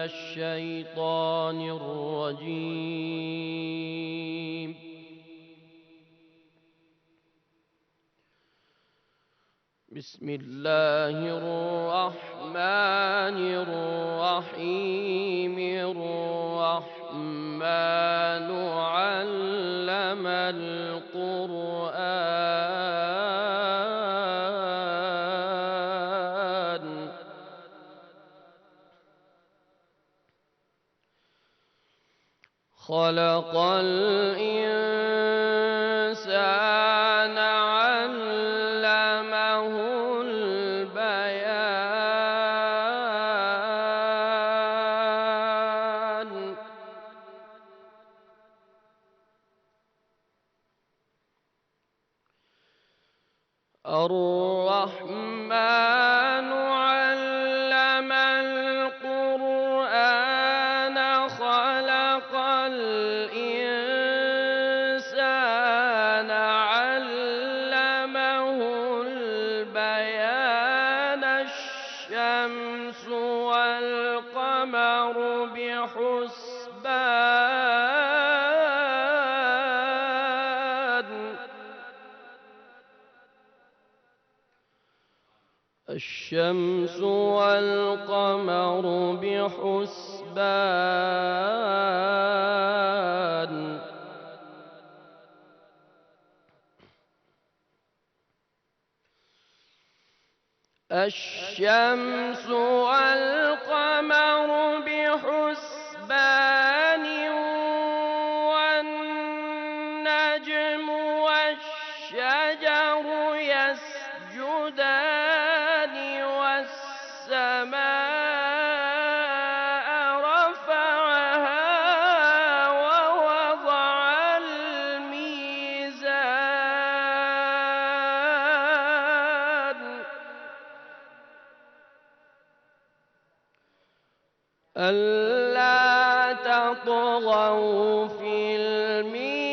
الشيطان الرجيم. بسم الله الرحمن الرحيم. الرحمن علم القرآن خلق الإنسان علمه البيان. الرحمن علم القرآن خلق الإنسان علمه البيان. الشمس والقمر بحسبان. الشمس والقمر بحسبان. الشمس والقمر بحسبان. والنجم والشجر يسجدان. والسماء رفعها ووضع الميزان ألا تطغوا في الميزان.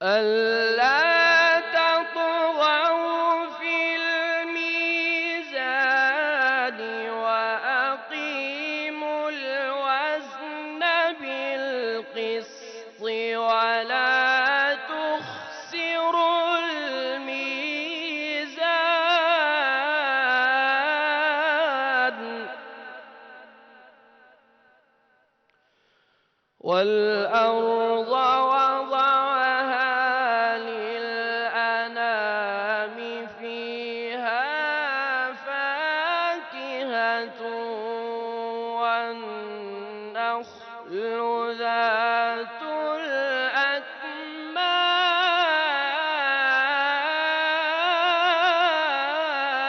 ألا تطغوا في الميزان وأقيموا الوزن بالقسط ولا تخسروا الميزان. والأرض وضعها للأنام فيها فاكهة والنخل ذات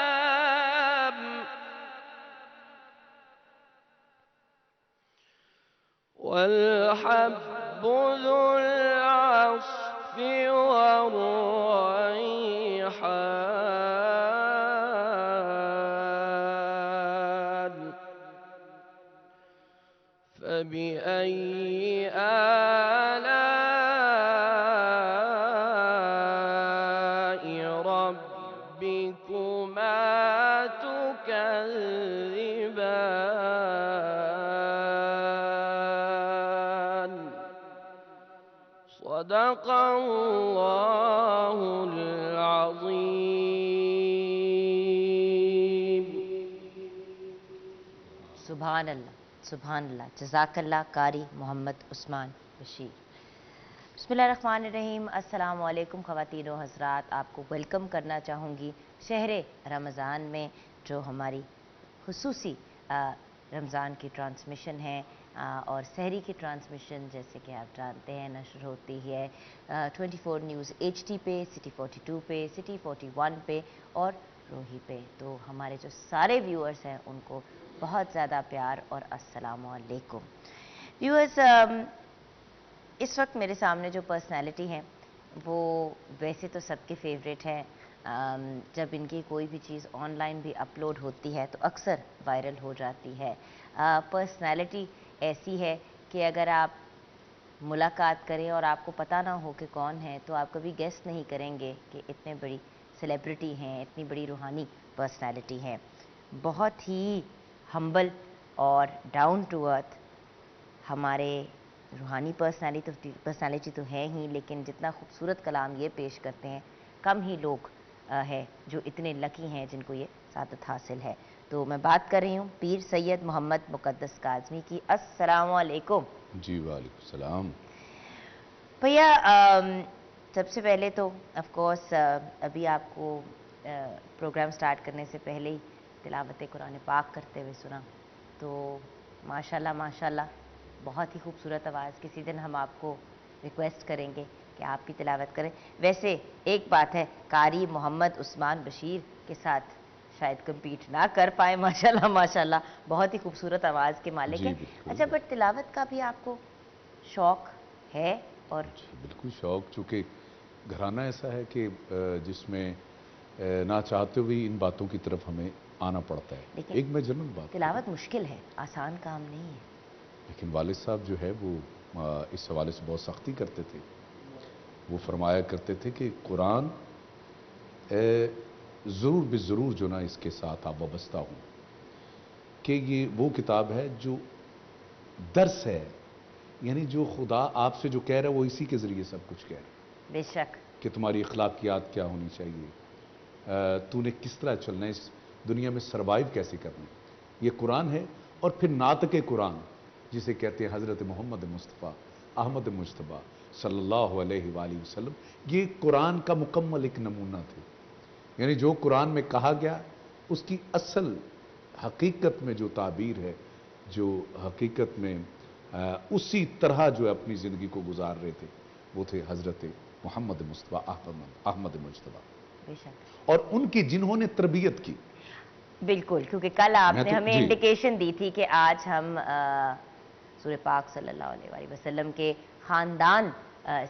الأكمام والحب ذو العصف والريحان. فبأي آلاء ربكما تكذبان. صدق الله العظيم. سبحان اللہ، سبحان اللہ. جزاک اللہ قاری محمد عثمان بشیر. بسم اللہ الرحمن الرحیم. السلام علیکم خواتین و حضرات. آپ کو ویلکم کرنا چاہوں گی شہر رمضان میں، جو ہماری خصوصی رمضان کی ٹرانسمیشن ہے اور سحری کی ٹرانسمیشن جیسے کہ آپ جانتے ہیں نشر ہوتی ہے 24 نیوز HD پہ، سٹی 42 پہ، سٹی 41 پہ اور روہی پہ. تو ہمارے جو سارے ویورز ہیں ان کو بہت زیادہ پیار اور السلام علیکم. ویورز، اس وقت میرے سامنے جو پرسنالٹی ہیں وہ ویسے تو سب کے فیوریٹ ہیں. جب ان کی کوئی بھی چیز آن لائن بھی اپلوڈ ہوتی ہے تو اکثر وائرل ہو جاتی ہے. پرسنالٹی ایسی ہے کہ اگر آپ ملاقات کریں اور آپ کو پتہ نہ ہو کہ کون ہے تو آپ کبھی گیس نہیں کریں گے کہ اتنے بڑی سیلیبریٹی ہیں، اتنی بڑی روحانی پرسنالٹی ہیں. بہت ہی ہمبل اور ڈاؤن ٹو ارتھ ہمارے روحانی پرسنالٹی تو ہے ہی، لیکن جتنا خوبصورت کلام یہ پیش کرتے ہیں کم ہی لوگ ہے جو اتنے لکی ہیں جن کو یہ سعادت حاصل ہے. تو میں بات کر رہی ہوں پیر سید محمد مقدس کاظمی کی. السلام علیکم. جی وعلیکم السلام. بھیا سب سے پہلے تو آف کورس ابھی آپ کو پروگرام سٹارٹ کرنے سے پہلے ہی تلاوت قرآن پاک کرتے ہوئے سنا، تو ماشاءاللہ ماشاءاللہ بہت ہی خوبصورت آواز. کسی دن ہم آپ کو ریکویسٹ کریں گے کہ آپ کی تلاوت کریں. ویسے ایک بات ہے، قاری محمد عثمان بشیر کے ساتھ شاید کمپیٹ نہ کر پائے. ماشاءاللہ ماشاءاللہ بہت ہی خوبصورت آواز کے مالک جی ہیں. بالکل. اچھا، بٹ تلاوت کا بھی آپ کو شوق ہے؟ اور جی بالکل شوق، چونکہ گھرانہ ایسا ہے کہ جس میں نہ چاہتے ہوئے ان باتوں کی طرف ہمیں آنا پڑتا ہے. لیکن ایک میں جنرل بات تلاوت مشکل ہے، آسان کام نہیں ہے. لیکن والد صاحب جو ہے وہ اس حوالے سے بہت سختی کرتے تھے. وہ فرمایا کرتے تھے کہ قرآن ضرور بضرور جو نا اس کے ساتھ آپ وابستہ ہوں، کہ یہ وہ کتاب ہے جو درس ہے، یعنی جو خدا آپ سے جو کہہ رہا ہے وہ اسی کے ذریعے سب کچھ کہہ رہا ہے. بے شک. کہ تمہاری اخلاقیات کیا ہونی چاہیے، تو نے کس طرح چلنا ہے، اس دنیا میں سروائیو کیسے کرنا ہے، یہ قرآن ہے. اور پھر ناطق قرآن جسے کہتے ہیں حضرت محمد مصطفیٰ احمد مجتبیٰ صلی اللہ علیہ وآلہ وسلم، یہ قرآن کا مکمل ایک نمونہ تھے. یعنی جو قرآن میں کہا گیا اس کی اصل حقیقت میں جو تعبیر ہے، جو حقیقت میں اسی طرح جو اپنی زندگی کو گزار رہے تھے، وہ تھے حضرت محمد مصطفیٰ احمد مجتبیٰ. بے شک. اور ان کی جنہوں نے تربیت کی. بالکل، کیونکہ کل آپ نے ہمیں جی انڈیکیشن دی تھی کہ آج ہم سورہ پاک صلی اللہ علیہ وآلہ وسلم کے خاندان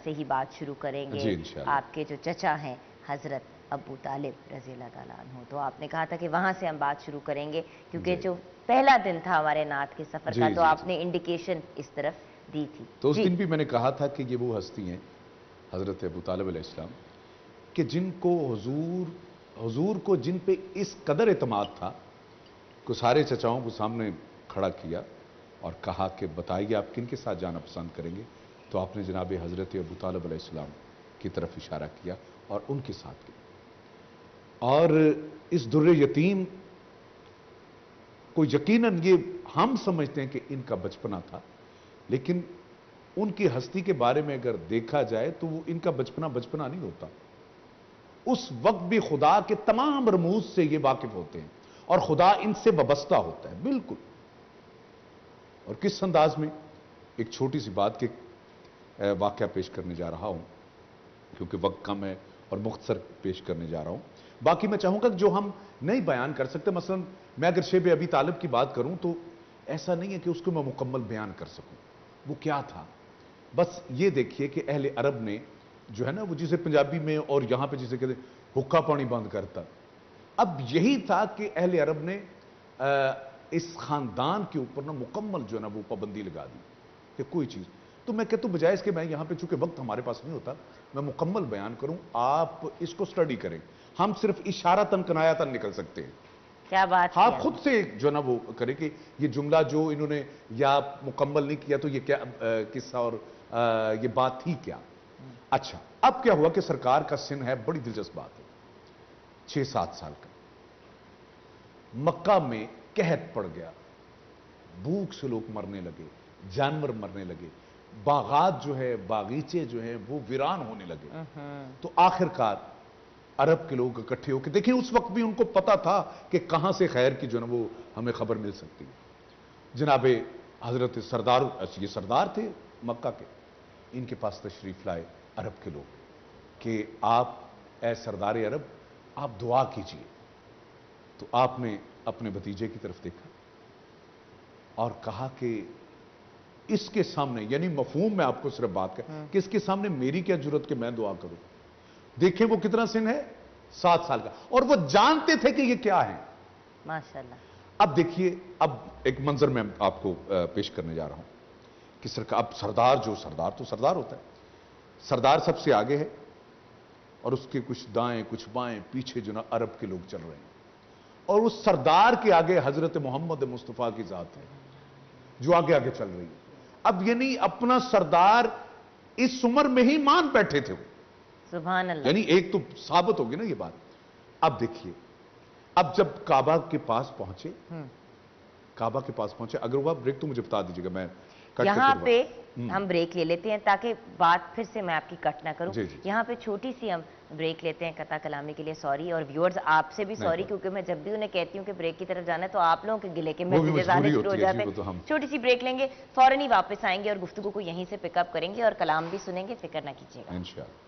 سے ہی بات شروع کریں گے. جی انشاءاللہ. آپ کے جو چچا ہیں حضرت ابو طالب رضی اللہ تعالیٰ عنہ، تو آپ نے کہا تھا کہ وہاں سے ہم بات شروع کریں گے، کیونکہ جی. جو پہلا دن تھا ہمارے نعت کے سفر کا، جی تو جی آپ جی. نے انڈیکیشن اس طرف دی تھی. تو اس دن بھی میں نے کہا تھا کہ یہ وہ ہستی ہیں حضرت ابو طالب علیہ السلام، کہ جن کو حضور کو جن پہ اس قدر اعتماد تھا کہ سارے چچاؤں کو سامنے کھڑا کیا اور کہا کہ بتائیے آپ کن کے ساتھ جانا پسند کریں گے. تو آپ نے جناب حضرت ابو طالب علیہ السلام کی طرف اشارہ کیا اور ان کے ساتھ گئے. اور اس در یتیم کو یقیناً یہ ہم سمجھتے ہیں کہ ان کا بچپنا تھا، لیکن ان کی ہستی کے بارے میں اگر دیکھا جائے تو وہ ان کا بچپنا نہیں ہوتا. اس وقت بھی خدا کے تمام رموز سے یہ واقف ہوتے ہیں اور خدا ان سے وابستہ ہوتا ہے بالکل. اور کس انداز میں، ایک چھوٹی سی بات کے واقعہ پیش کرنے جا رہا ہوں کیونکہ وقت کم ہے اور مختصر پیش کرنے جا رہا ہوں. باقی میں چاہوں گا کہ جو ہم نہیں بیان کر سکتے، مثلا میں اگر شیب ابی طالب کی بات کروں تو ایسا نہیں ہے کہ اس کو میں مکمل بیان کر سکوں. وہ کیا تھا، بس یہ دیکھیے کہ اہل عرب نے جو ہے نا، وہ جسے پنجابی میں اور یہاں پہ جسے کہتے ہیں حکا پانی بند کرتا، اب یہی تھا کہ اہل عرب نے اس خاندان کے اوپر نا مکمل جو ہے نا وہ پابندی لگا دی کہ کوئی چیز. تو میں کہتا ہوں بجائے اس کے میں یہاں پہ چونکہ وقت ہمارے پاس نہیں ہوتا میں مکمل بیان کروں، آپ اس کو سٹڈی کریں. ہم صرف اشارتاً کنایتاً نکل سکتے ہیں. کیا بات. آپ خود سے جو ہے نا وہ کریں کہ یہ جملہ جو انہوں نے یا مکمل نہیں کیا تو یہ کیا قصہ اور یہ بات تھی کیا. اچھا، اب کیا ہوا کہ سرکار کا سن ہے، بڑی دلچسپ بات ہے، 6-7 سال کا. مکہ میں قحط پڑ گیا، بھوک سے لوگ مرنے لگے، جانور مرنے لگے، باغات جو ہے، باغیچے جو ہیں وہ ویران ہونے لگے. تو آخرکار عرب کے لوگ اکٹھے ہو کے دیکھیں، اس وقت بھی ان کو پتا تھا کہ کہاں سے خیر کی جو ہے وہ ہمیں خبر مل سکتی ہے. جناب حضرت سردار، یہ سردار تھے مکہ کے، ان کے پاس تشریف لائے عرب کے لوگ کہ آپ اے سردار عرب آپ دعا کیجئے. تو آپ نے اپنے بھتیجے کی طرف دیکھا اور کہا کہ اس کے سامنے، یعنی مفہوم میں آپ کو صرف بات کر کہ اس کے سامنے میری کیا جرت کہ میں دعا کروں. دیکھیں وہ کتنا سن ہے، 7 سال کا، اور وہ جانتے تھے کہ یہ کیا ہے. ماشاءاللہ. اب دیکھیے، اب ایک منظر میں آپ کو پیش کرنے جا رہا ہوں कि सरकार, अब सरदार तो सरदार होता है, सरदार सबसे आगे है और उसके कुछ दाएं कुछ बाएं पीछे जो ना अरब के लोग चल रहे हैं, और उस सरदार के आगे हजरत मोहम्मद मुस्तफ़ा की जात है जो आगे आगे चल रही है। अब यानी अपना सरदार इस उम्र में ही मान बैठे थे वो, सुभान अल्लाह। यानी एक तो साबित होगी ना ये बात। अब देखिए, अब जब काबा के पास पहुंचे, काबा के पास पहुंचे, अगर वो ब्रेक तो मुझे बता दीजिएगा, मैं कट यहाँ करके पे हम ब्रेक ले लेते हैं ताकि बात फिर से मैं आपकी कट ना करूं। जी, जी। यहाँ पे छोटी सी हम ब्रेक लेते हैं कता कलामी के लिए, सॉरी, और व्यूअर्स आपसे भी सॉरी, क्योंकि मैं जब भी उन्हें कहती हूँ कि ब्रेक की तरफ जाना है तो आप लोगों के गिले के मैसेजेस आने शुरू हो जाते हैं। छोटी सी ब्रेक लेंगे, फौरन ही वापस आएंगे और गुफ्तगू को यहीं से पिकअप करेंगे और कलाम भी सुनेंगे, फिक्र ना कीजिएगा इंशाअल्लाह।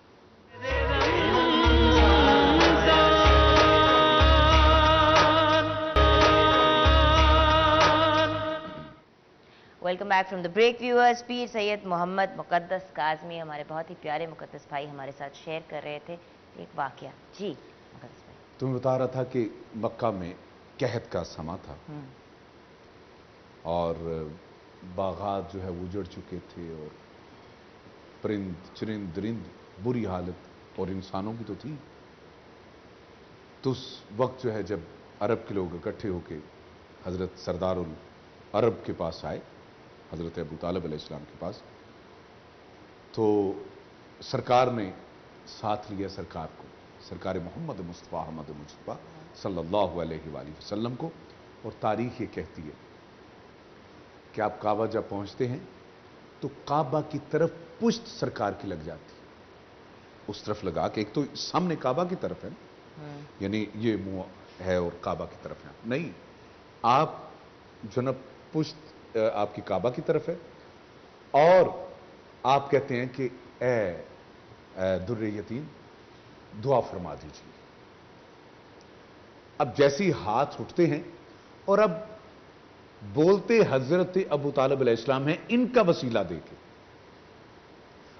Welcome back from the break viewers. Pir Syed Mohammad मुकद्दस Kazmi हमारे बहुत ही प्यारे मुकद्दस भाई हमारे साथ शेयर कर रहे थे एक वाकया। जी मुकद्दस भाई। तुम्हें बता रहा था कि मक्का में कहत का समा था और बागात जो है उजड़ चुके थे और परिंद चरिंद दरिंद बुरी हालत और इंसानों की तो थी। तो उस वक्त जो है जब अरब के लोग इकट्ठे होकर हजरत सरदारुल अरब के पास आए, हजरत अबू तालिब अलैहिस्सलाम के पास, तो सरकार ने साथ लिया सरकार को, सरकार मोहम्मद मुस्तफ़ा अहमद मुस्तफ़ा सल्लल्लाहु अलैहि वसल्लम को। और तारीख ये कहती है कि आप काबा जब पहुंचते हैं तो काबा की तरफ पुश्त सरकार की लग जाती है, उस तरफ लगा के, एक तो सामने काबा की तरफ है यानी ये मुंह है और काबा की तरफ है, नहीं, आप जो न पुश्त आपकी काबा की तरफ है और आप कहते हैं कि ए दुर्रे यतीम दुआ फरमा दीजिए। अब जैसे ही हाथ उठते हैं और अब बोलते हजरत अबू तालिब अलैहिस्सलाम हैं, इनका वसीला देके।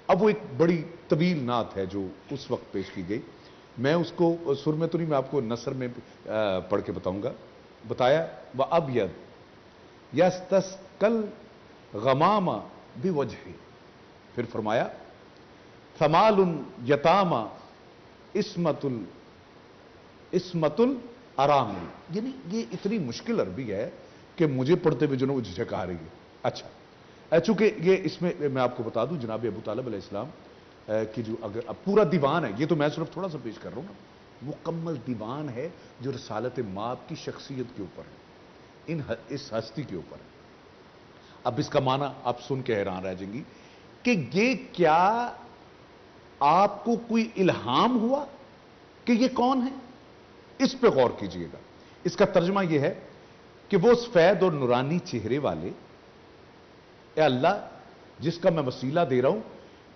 अब वो एक बड़ी तवील नात है जो उस वक्त पेश की गई, मैं उसको सुर में तो नहीं, मैं आपको नसर में पढ़ के बताऊंगा। बताया व अब यद यस्तस्कल गमामा बिवजही, फिर फरमाया थमालुन यतामा इस्मतुल आरामी, यानी ये इतनी मुश्किल अरबी है कि मुझे पढ़ते हुए जो झिझक आ रही है। अच्छा, चूंकि ये इसमें मैं आपको बता दूं जनाब अबू तालिब अलैहिस्सलाम की जो अगर अब पूरा दीवान है, ये तो मैं सिर्फ थोड़ा सा पेश कर रहा हूं ना, मुकम्मल दीवान है जो रसालत माप की शख्सियत के ऊपर है, इस हस्ती के ऊपर है। अब इसका माना आप सुन के हैरान रह जाएंगी कि ये क्या आपको कोई इल्हाम हुआ कि ये कौन है? इस पे गौर कीजिएगा। इसका तर्जुमा यह है कि वो सफेद और नूरानी चेहरे वाले, ए अल्लाह जिसका मैं वसीला दे रहा हूं,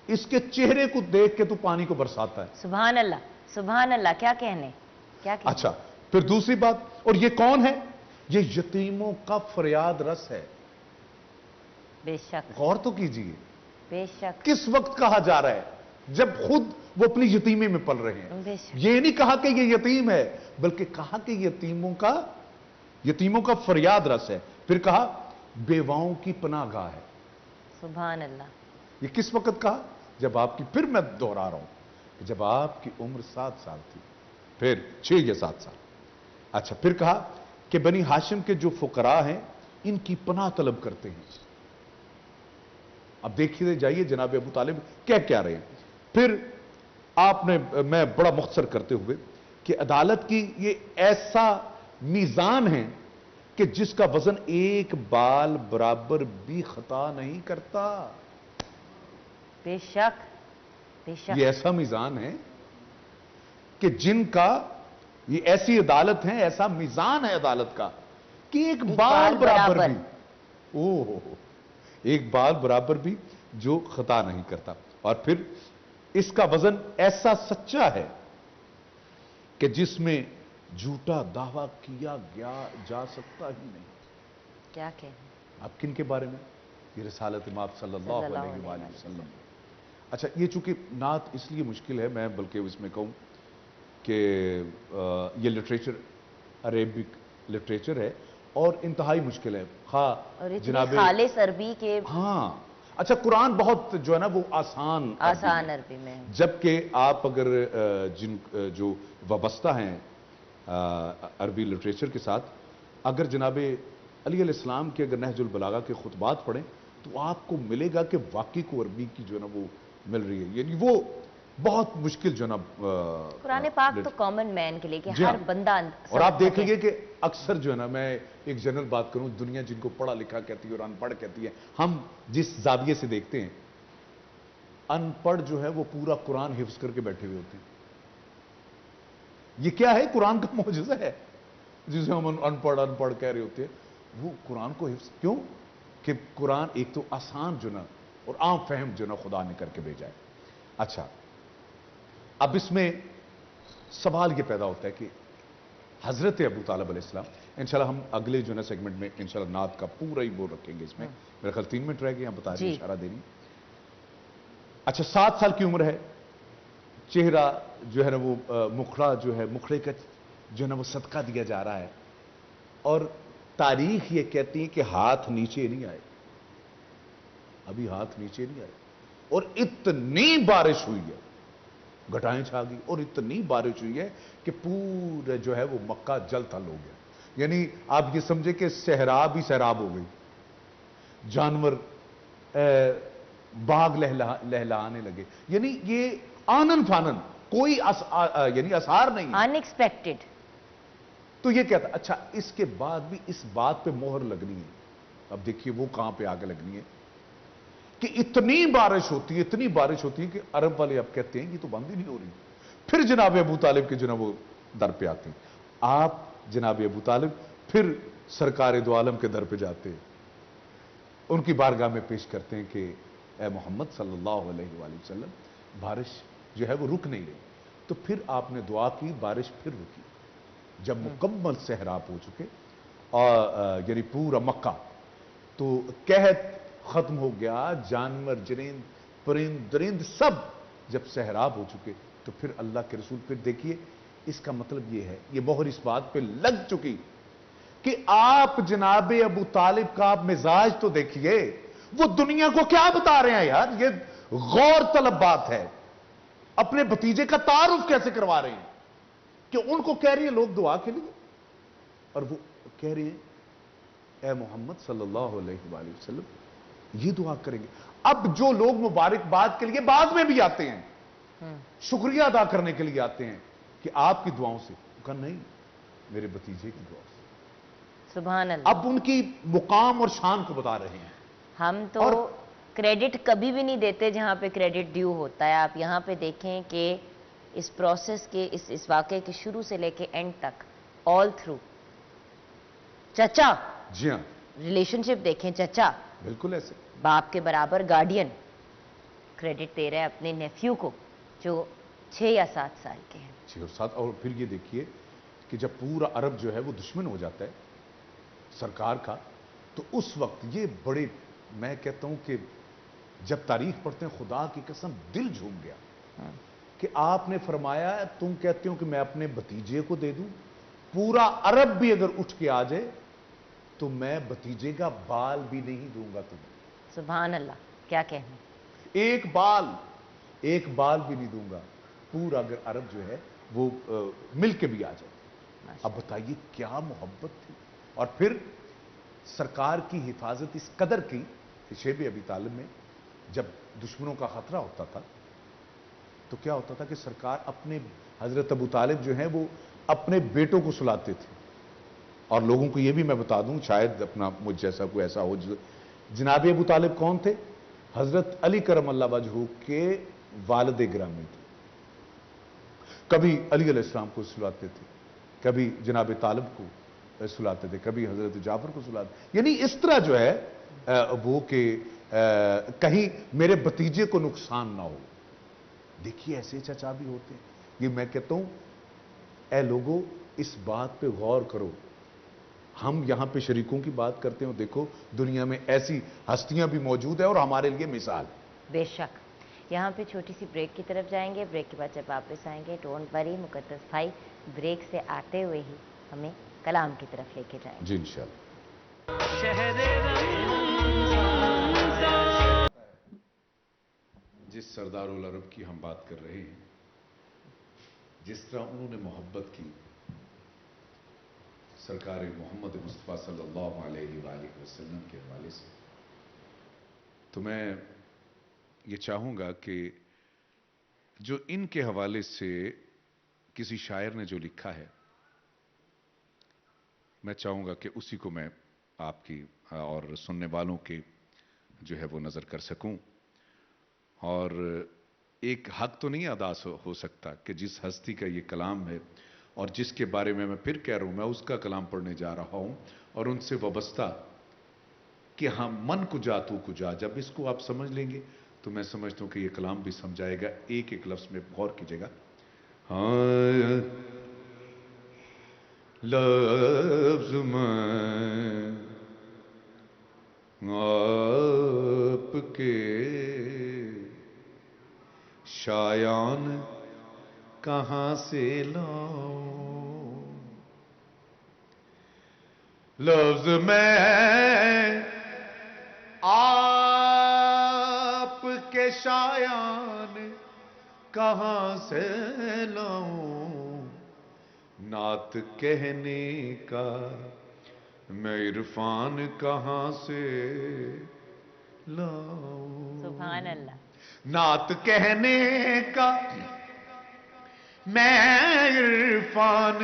इसके चेहरे को देख के तू पानी को बरसाता है। सुभान अल्लाह, सुभान अल्लाह, क्या कहने, क्या कहने। अच्छा, फिर दूसरी बात, और ये कौन है? ये यतीमों का फरियाद रस है। बेशक, गौर तो कीजिए, बेशक, किस किस वक्त कहा जा रहा है? जब खुद वो अपनी यतीमे में पल रहे हैं। बेशक, ये नहीं कहा कि ये यतीम है, बल्कि कहा कि यतीमों का फरियाद रस है। फिर कहा बेवाओं की पनाहगाह है। सुभान अल्लाह। ये किस वक्त कहा? जब आपकी, फिर मैं दोहरा रहा हूं कि जब आपकी उम्र 7 साल थी, फिर 6 या 7 साल। अच्छा, फिर कहा कि बनी हाशिम के जो फुकरा हैं इनकी पनाह तलब करते हैं। अब देखिए जाइए जनाब अबू तालिब क्या कह रहे हैं। फिर आपने, मैं बड़ा मुख्तसर करते हुए, कि अदालत की ये ऐसा मीजान है कि जिसका वजन एक बाल बराबर भी खता नहीं करता। बेशक, बेशक, ये ऐसा मीजान है कि जिनका, ये ऐसी अदालत है, ऐसा मीजान है अदालत का कि एक बाल बराबर भी, ओह, एक बाल बराबर भी जो खता नहीं करता। और फिर इसका वजन ऐसा सच्चा है कि जिसमें झूठा दावा किया जा सकता ही नहीं। क्या कहने। अब किन के बारे में? ये रिसालत माप सल्लल्लाहु अलैहि वसल्लम। अच्छा, ये चूंकि नात इसलिए मुश्किल है, मैं बल्कि इसमें कहूं कि ये लिटरेचर अरेबिक लिटरेचर है और इंतहाई मुश्किल है। खालिस अरबी के, हाँ, اچھا قرآن بہت جو ہے نا وہ آسان عربی میں، جبکہ آپ اگر جو وابستہ ہیں عربی لٹریچر کے ساتھ، اگر جناب علی علیہ السلام کے اگر نہج البلاغہ کے خطبات پڑھیں تو آپ کو ملے گا کہ واقعی کو عربی کی جو ہے نا وہ مل رہی ہے، یعنی وہ بہت مشکل جو ہے نا قرآن پاک تو کامن مین کے لیے کہ جی ہر ہاں۔ بندہ اور آپ دیکھیں گے کہ اکثر جو ہے نا، میں ایک جنرل بات کروں، دنیا جن کو پڑھا لکھا کہتی ہے اور ان پڑھ کہتی ہے، ہم جس زاویے سے دیکھتے ہیں ان پڑھ جو ہے وہ پورا قرآن حفظ کر کے بیٹھے ہوئے ہوتے ہیں۔ یہ کیا ہے؟ قرآن کا معجزہ ہے جسے ہم ان پڑھ کہہ رہے ہوتے ہیں، وہ قرآن کو حفظ کیوں؟ کہ قرآن ایک تو آسان جو نا اور عام فہم جو نا خدا نے کر کے بھیجا ہے۔ اچھا اب اس میں سوال یہ پیدا ہوتا ہے کہ حضرت ابو طالب علیہ السلام، انشاءاللہ ہم اگلے جو نا سیگمنٹ میں انشاءاللہ نعت کا پورا ہی وہ رکھیں گے، اس میں میرے خیال 3 منٹ رہ گئے، ہم بتا رہے ہیں، اشارہ دے رہی۔ اچھا 7 سال کی عمر ہے، چہرہ جو ہے نا وہ مکھڑا جو ہے، مکھڑے کا جو ہے نا وہ صدقہ دیا جا رہا ہے، اور تاریخ یہ کہتی ہے کہ ہاتھ نیچے نہیں آئے، ابھی ہاتھ نیچے نہیں آئے، اور اتنی بارش ہوئی ہے، گھٹائیں چھا گئی، اور اتنی بارش ہوئی ہے کہ پورا جو ہے وہ مکہ جل تھل ہو گیا، یعنی آپ یہ سمجھے کہ سہراب ہی سہراب ہو گئی، جانور باغ لہلانے لگے، یعنی یہ آنن فانن، کوئی یعنی اثار نہیں، ان ایکسپیکٹڈ۔ تو یہ کہتا اچھا اس کے بعد بھی اس بات پہ مہر لگنی ہے، اب دیکھیے وہ کہاں پہ آگے لگنی ہے کہ اتنی بارش ہوتی ہے کہ عرب والے اب کہتے ہیں کہ تو بند ہی نہیں ہو رہی، پھر جناب ابو طالب کے جناب وہ در پہ آتے ہیں، آپ جناب ابو طالب پھر سرکار دو عالم کے در پہ جاتے ہیں، ان کی بارگاہ میں پیش کرتے ہیں کہ اے محمد صلی اللہ علیہ وآلہ وسلم، بارش جو ہے وہ رک نہیں رہی، تو پھر آپ نے دعا کی، بارش پھر رکی، جب مکمل سہراب ہو چکے اور یعنی پورا مکہ تو قحط ختم ہو گیا، جانور جرند پرند درند سب جب سہراب ہو چکے، تو پھر اللہ کے رسول، پھر دیکھیے اس کا مطلب یہ ہے، یہ مہر اس بات پہ لگ چکی کہ آپ جناب ابو طالب کا آپ مزاج تو دیکھیے، وہ دنیا کو کیا بتا رہے ہیں یار، یہ غور طلب بات ہے، اپنے بھتیجے کا تعارف کیسے کروا رہے ہیں کہ ان کو کہہ رہی ہیں لوگ دعا کے لیے، اور وہ کہہ رہے ہیں اے محمد صلی اللہ علیہ وآلہ وسلم یہ دعا کریں گے۔ اب جو لوگ مبارکباد کے لیے بعد میں بھی آتے ہیں، شکریہ ادا کرنے کے لیے آتے ہیں کہ آپ کی دعاؤں سے، کہا نہیں میرے بھتیجے کی دعاؤں سے، سبحان اللہ۔ اب ان کی مقام اور شان کو بتا رہے ہیں۔ ہم تو کریڈٹ کبھی بھی نہیں دیتے جہاں پہ کریڈٹ ڈیو ہوتا ہے، آپ یہاں پہ دیکھیں کہ اس پروسیس کے اس واقعے کے شروع سے لے کے اینڈ تک آل تھرو چچا، جی ہاں ریلیشن شپ دیکھیں، چچا بالکل ایسے، باپ کے برابر گارڈین کریڈٹ دے رہا ہے اپنے نیفیو کو جو 6 یا 7 سال کے ہیں۔ 6 اور 7، اور پھر یہ دیکھیے کہ جب پورا عرب جو ہے وہ دشمن ہو جاتا ہے سرکار کا، تو اس وقت یہ بڑے، میں کہتا ہوں کہ جب تاریخ پڑھتے ہیں خدا کی قسم دل جھوم گیا کہ آپ نے فرمایا تم کہتے ہو کہ میں اپنے بھتیجے کو دے دوں، پورا عرب بھی اگر اٹھ کے آ جائے تو میں بھتیجے کا بال بھی نہیں دوں گا تمہیں، سبحان اللہ، کیا کہنا، ایک بال بھی نہیں دوں گا، پورا اگر عرب جو ہے وہ مل کے بھی آ جائے۔ اب بتائیے کیا محبت تھی، اور پھر سرکار کی حفاظت اس قدر کی کہ شیب ابی طالب میں جب دشمنوں کا خطرہ ہوتا تھا تو کیا ہوتا تھا کہ سرکار اپنے حضرت ابو طالب جو ہیں وہ اپنے بیٹوں کو سلاتے تھے، اور لوگوں کو یہ بھی میں بتا دوں، شاید اپنا مجھ جیسا کوئی ایسا ہو، جناب ابو طالب کون تھے؟ حضرت علی کرم اللہ وجہہ کے والد گرامی تھے، کبھی علی علیہ السلام کو سلاتے تھے، کبھی جناب طالب کو سلاتے تھے، کبھی حضرت جعفر کو سلاتے، یعنی اس طرح جو ہے وہ کہ کہیں میرے بھتیجے کو نقصان نہ ہو۔ دیکھیے ایسے چچا بھی ہوتے ہیں، یہ میں کہتا ہوں اے لوگوں اس بات پہ غور کرو، ہم یہاں پہ شریکوں کی بات کرتے ہیں، دیکھو دنیا میں ایسی ہستیاں بھی موجود ہیں اور ہمارے لیے مثال۔ بے شک۔ یہاں پہ چھوٹی سی بریک کی طرف جائیں گے، بریک کے بعد جب واپس آئیں گے ڈونٹ وری مقدس بھائی بریک سے آتے ہوئے ہی ہمیں کلام کی طرف لے کے جائیں گے۔ جی انشاءاللہ۔ जिस सरदार उल अरब की हम बात कर रहे हैं, जिस तरह उन्होंने मोहब्बत की सरकार मोहम्मद मुस्तफ़ा सल्लल्लाहु अलैहि वसल्लम के हवाले से, तो मैं ये चाहूँगा कि जो इनके हवाले से किसी शायर ने जो लिखा है, मैं चाहूँगा कि उसी को मैं आपकी और सुनने वालों के जो है वो नज़र कर सकूं। और एक हक तो नहीं अदा हो सकता कि जिस हस्ती का ये कलाम है और जिसके बारे में मैं फिर कह रहा हूं, मैं उसका कलाम पढ़ने जा रहा हूं और उनसे वाबस्ता कि हाँ मन कुजा तू कुजा, जब इसको आप समझ लेंगे तो मैं समझता हूं कि ये कलाम भी समझाएगा। एक एक लफ्ज में गौर कीजिएगा। हाँ लफ्ज में आपके शायान कहां से लाऊं, लफ्ज में आपके शायान कहां से लाऊं, नात कहने का मैं इरफान कहां से लाऊं। सुभान अल्लाह। नात कहने का मैं इरफान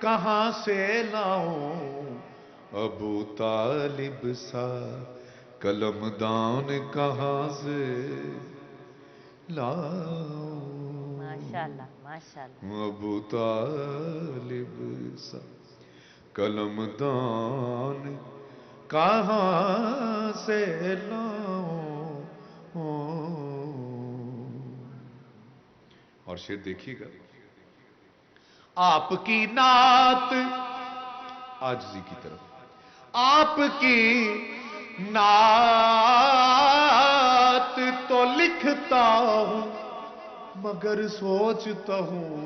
कहां से लाऊं, अबू तालिब सा कलमदान कहां से लाऊं। माशाल्लाह माशाल्लाह। अबू तालिब सा कलमदान कहां से लाऊं। और शेर देखिएगा, आपकी नात आजिज़ी की तरफ, आपकी नात तो लिखता हूं मगर सोचता हूं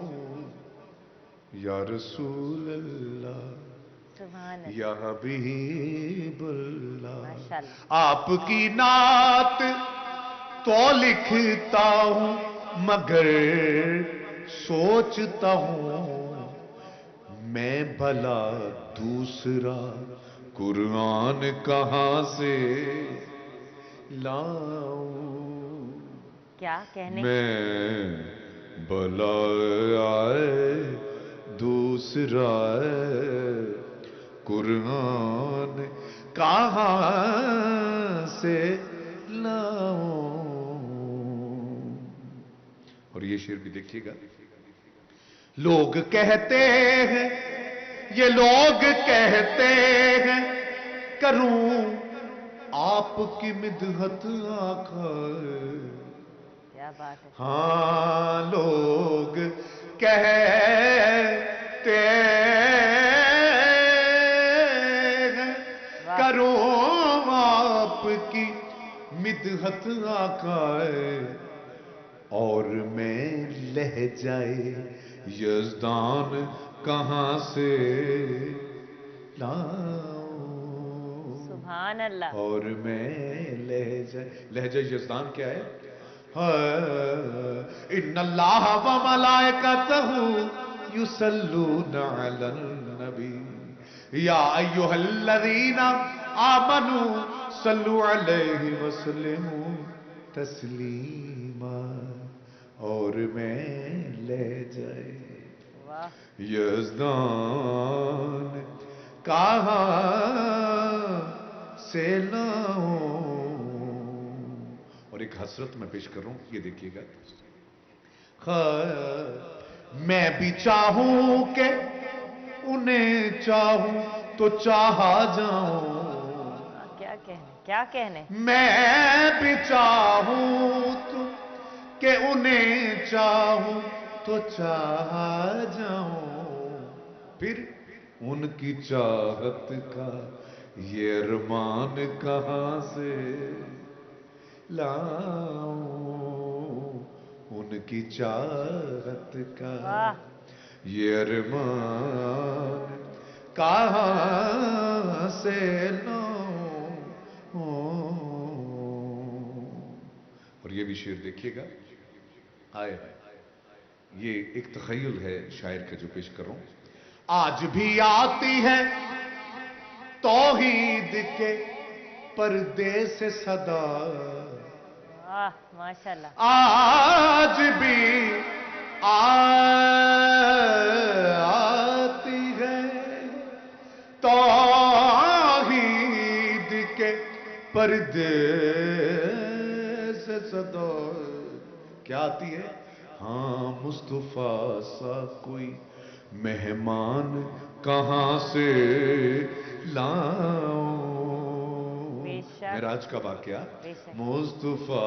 या रसूल अल्लाह सुभान अल्लाह। या हबीबुल्लाह। माशाल्लाह। आपकी नात तो लिखता हूं मगर सोचता हूं मैं भला दूसरा कुरान कहां से लाऊं। क्या कहने? मैं भला आए दूसरा कुरान कहां से लाऊं। और ये शेर भी देखिएगा, लोग कहते हैं, ये लोग कहते हैं करूं आपकी मिदहत आकर। क्या बात है। हाँ लोग कहते हैं करूं आपकी मिदहत आकर, और मैं लहजाए यज़दान कहां से लाऊं। सुभान अल्लाह। और मैं लहजा यज़दान क्या है? इन्नल्लाह व मलाइकतहू युसल्लूना अलन नबी या अय्युहल्लज़ीना आमनू सल्लु अलैहि वसल्लिमू तस्लीमा। और मैं ले जाए वाह। यज़दान कहां से लाऊं। और एक हसरत मैं पेश कर रहा हूं, ये देखिएगा। मैं भी चाहूं कि उन्हें चाहूं तो चाहा जाऊं। क्या कहने, क्या कहने। मैं भी चाहूं तो कि उन्हें चाहूं तो चाहा जाऊं, फिर उनकी चाहत का ये अरमान कहां से लाऊं। उनकी चाहत का वाह। ये अरमान कहां से लाऊं। और ये भी शेर देखिएगा। आए हाय, ये एक तखय्युल है शायर का जो पेश कर रहा हूं। आज भी आती है तौहीद के पर्दे से सदा, वाह माशाल्लाह। आज भी आती है तौहीद के पर्दे से सदा। क्या आती है? हाँ, मुस्तफा सा कोई मेहमान कहां से लाऊं। बेशक। मेराज का वाकया। बेशक। मुस्तफा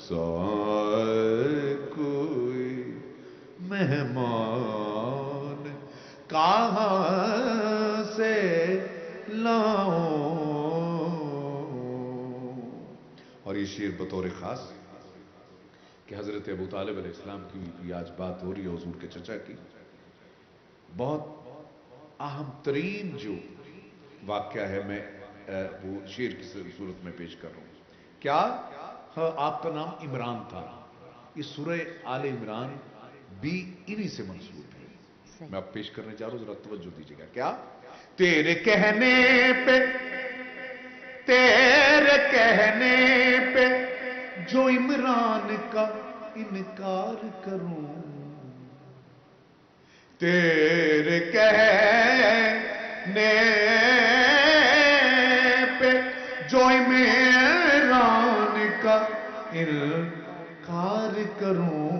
सा कोई मेहमान कहां से लाऊं। और ये शेर बतौर खास कि हजरत अबू तालिब अलैहिस्सलाम की आज बात हो रही है, हुजूर के चचा की, बहुत अहम तरीन जो वाकया है, मैं वो शेर की सूरत में पेश कर रहा हूं। क्या? हाँ, आपका नाम इमरान था। इस सूरह आले इमरान भी इन्हीं से मंसूब है। मैं अब पेश करने जा रहा हूं, जरा तवज्जो दीजिएगा। क्या? तेरे कहने पे जो इमरान का इनकार करूं, तेरे कहने पे जो इमरान का इनकार करूं,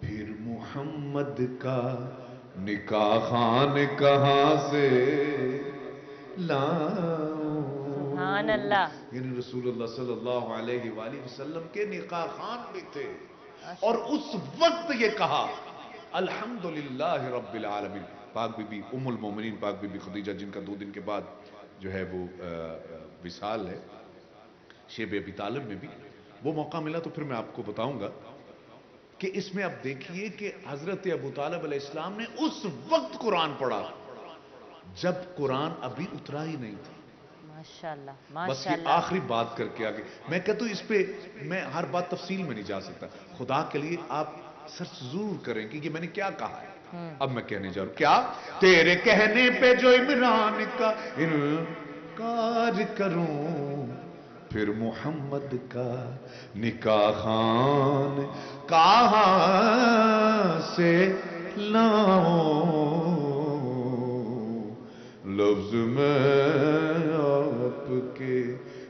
फिर मोहम्मद का निकाह खान कहां से लाऊं। सुभान अल्लाह। यानी रसूलुल्लाह सल्लल्लाहु अलैहि वसल्लम के निकाह खान भी थे, और उस वक्त ये कहा अल्हम्दुलिल्लाह रब्बिल आलमीन। पाक बीबी उम्मुल मोमिनीन पाक बीबी खदीजा, जिनका 2 दिन के बाद जो है वो विसाल है, शेब अबी तालिब में भी वो मौका मिला, तो फिर मैं आपको बताऊंगा कि इसमें आप देखिए कि हजरत अबू तालिब अलैहिस्सलाम ने उस वक्त कुरान पढ़ा जब कुरान अभी उतरा ही नहीं था। माशाल्लाह बस ये माशाल्लाह। आखिरी बात करके आगे मैं कहता हूं, इस पे मैं हर बात तफसील में नहीं जा सकता। खुदा के लिए आप सर्च जरूर करें कि ये मैंने क्या कहा है। अब मैं कहने जा रहा हूं। क्या? तेरे कहने पे जो इमरान का इनकार करूं, फिर मोहम्मद का निकाह खान कहां से लाऊं। लफ्ज में आपके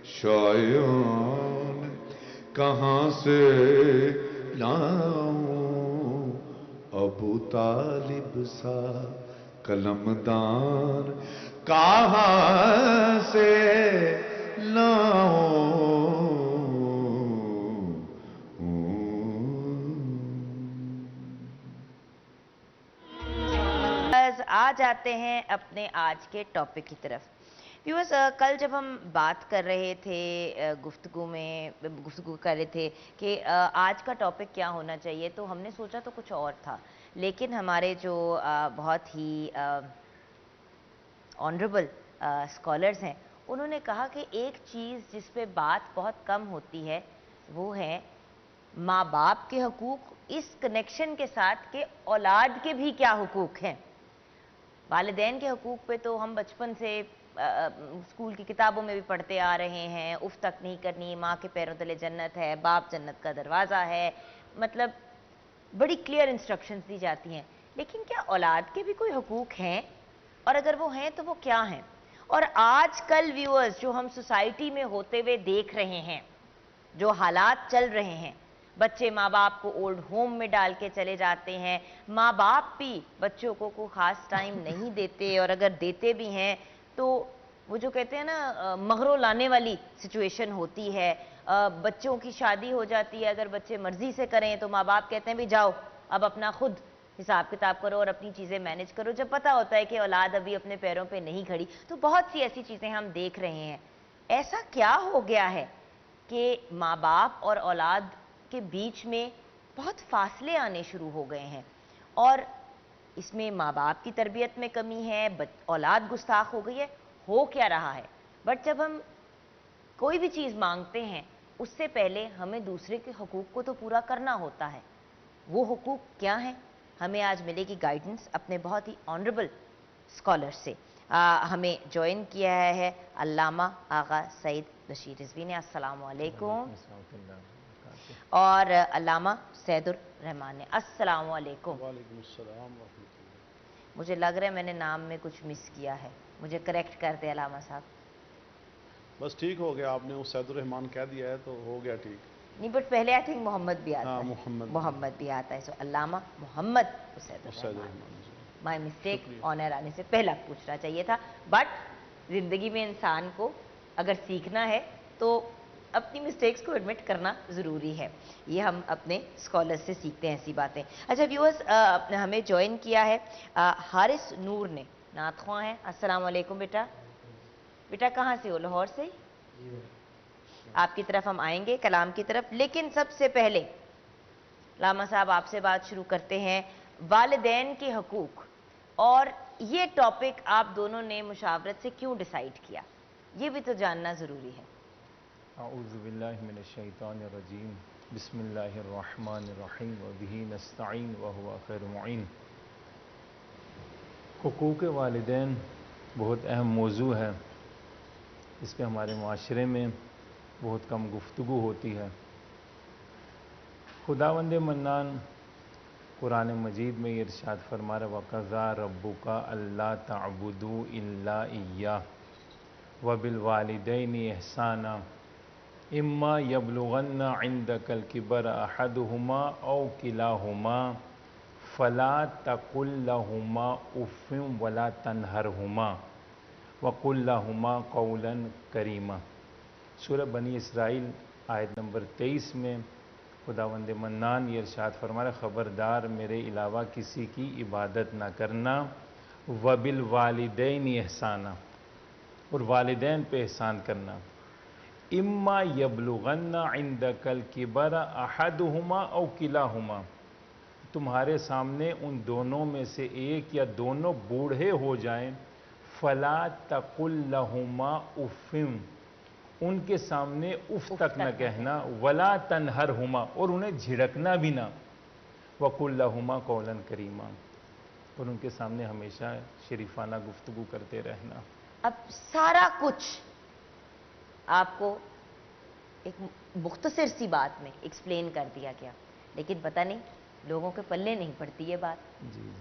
शायान कहां से लाऊं। अबू तालिब सा कलमदान कहां से लाऊं। आ जाते हैं अपने आज के टॉपिक की तरफ। व्यूअर्स, कल जब हम बात कर रहे थे, गुफ्तगू कर रहे थे कि आज का टॉपिक क्या होना चाहिए, तो हमने सोचा तो कुछ और था, लेकिन हमारे जो बहुत ही ऑनरेबल स्कॉलर्स हैं, उन्होंने कहा कि एक चीज़ जिस पे बात बहुत कम होती है वो है माँ बाप के हुकूक, इस कनेक्शन के साथ कि औलाद के भी क्या हुकूक हैं। वालिदैन के हुकूक पे तो हम बचपन से स्कूल की किताबों में भी पढ़ते आ रहे हैं, उफ तक नहीं करनी, माँ के पैरों तले जन्नत है, बाप जन्नत का दरवाज़ा है, मतलब बड़ी क्लियर इंस्ट्रक्शंस दी जाती हैं। लेकिन क्या औलाद के भी कोई हुकूक हैं, और अगर वो हैं तो वो क्या हैं? और आजकल व्यूअर्स जो हम सोसाइटी में होते हुए देख रहे हैं, जो हालात चल रहे हैं, बच्चे माँ बाप को ओल्ड होम में डाल के चले जाते हैं, माँ बाप भी बच्चों को खास टाइम नहीं देते, और अगर देते भी हैं तो वो जो कहते हैं ना मगरो लाने वाली सिचुएशन होती है। बच्चों की शादी हो जाती है, अगर बच्चे मर्जी से करें तो माँ बाप कहते हैं भी जाओ अब अपना खुद हिसाब किताब करो और अपनी चीज़ें मैनेज करो, जब पता होता है कि औलाद अभी अपने पैरों पे नहीं खड़ी। तो बहुत सी ऐसी चीज़ें हम देख रहे हैं। ऐसा क्या हो गया है कि माँ बाप और औलाद के बीच में बहुत फासले आने शुरू हो गए हैं, और इसमें माँ बाप की तरबियत में कमी है, औलाद गुस्ताख हो गई है, हो क्या रहा है? बट जब हम कोई भी चीज़ मांगते हैं उससे पहले हमें दूसरे के हुकूक को तो पूरा करना होता है। वो हुकूक क्या हैं, हमें आज मिलेगी गाइडेंस अपने बहुत ही ऑनरेबल स्कॉलर से। हमें ज्वाइन किया है अल्लामा आगा सईद रशीद रिजवी ने। अस्सलाम वालेकुम। और अल्लामा सैदुर रहमान ने। अस्सलाम वालेकुम। वालेकुम अस्सलाम व रहमतुल्लाह। मुझे लग रहा है मैंने नाम में कुछ मिस किया है, मुझे करेक्ट कर दे अल्लामा साहब। बस ठीक हो गया, आपने सैदुर रहमान कह दिया है तो हो गया ठीक। नहीं, बट पहले आई थिंक मोहम्मद भी आता हाँ, है। मोहम्मद भी आता है। सो अल्लामा मोहम्मद सैदुर सैदुर रहमान। रहमान जी। माय मिस्टेक, शुक्रिया। ऑनर आने से पहला पूछना चाहिए था। बट ज़िंदगी में इंसान को अगर सीखना है तो अपनी मिस्टेक्स को एडमिट करना ज़रूरी है। ये हम अपने स्कॉलर से सीखते हैं ऐसी बातें। अच्छा व्यूअर्स, हमें ज्वाइन किया है हारिस नूर ने, नाथख्वां है। अस्सलाम वालेकुम बेटा। बेटा कहाँ से हो? लाहौर से? आपकी तरफ हम आएंगे कलाम की तरफ, लेकिन सबसे पहले लामा साहब आपसे बात शुरू करते हैं वालिदैन के हकूक। और ये टॉपिक आप दोनों ने मुशावरत से क्यों डिसाइड किया, ये भी तो जानना ज़रूरी है। अऊज़ु बिल्लाहि मिनश शैतानिर रजीम, बिस्मिल्लाहिर रहमानिर रहीम व बिही नस्तईन व हुवा खैरुल मुईन। हुकूक वालिदैन बहुत अहम मौजू है। इस पे हमारे माशरे में बहुत कम गुफ्तगू होती है। खुदावंद मन्नान कुरान मजीद में ये इरशाद फरमा रहा, वक़ज़ा रब्बुका अल्ला तअबुदू इल्ला इय्याह व बिल वालिदैनि इहसाना इम्मा यबलुगन्ना इंदकल किबर अहदुहुमा औ किलाहुमा फला तकुल लहुमा उफ़्फ़िन वला तनहरहुमा वकुल लहुमा कौलन करीमा। सूरह बनी इसराइल आयत नंबर 23 में खुदावंद मन्नान ये इरशाद फरमा रहा, ख़बरदार मेरे अलावा किसी की इबादत ना करना, वबिल वालिदैन एहसाना, और वालिदैन पे एहसान करना। इम्मा यबलुगन्ना इंदकल किबर अहदुहुमा औ किलाहुमा, तुम्हारे सामने उन दोनों में से एक या दोनों बूढ़े हो जाएं, फला तकुल लहुमा उफ़्फ़िन, उनके सामने उफ तक न कहना, वला तनहरहुमा, और उन्हें झिड़कना भी ना, वकुल लहुमा कौलन करीमा, और उनके सामने हमेशा शरीफाना गुफ्तगू करते रहना। अब सारा कुछ आपको एक मुख्तसर सी बात में एक्सप्लेन कर दिया गया, लेकिन पता नहीं लोगों के पल्ले नहीं पड़ती ये बात। जी।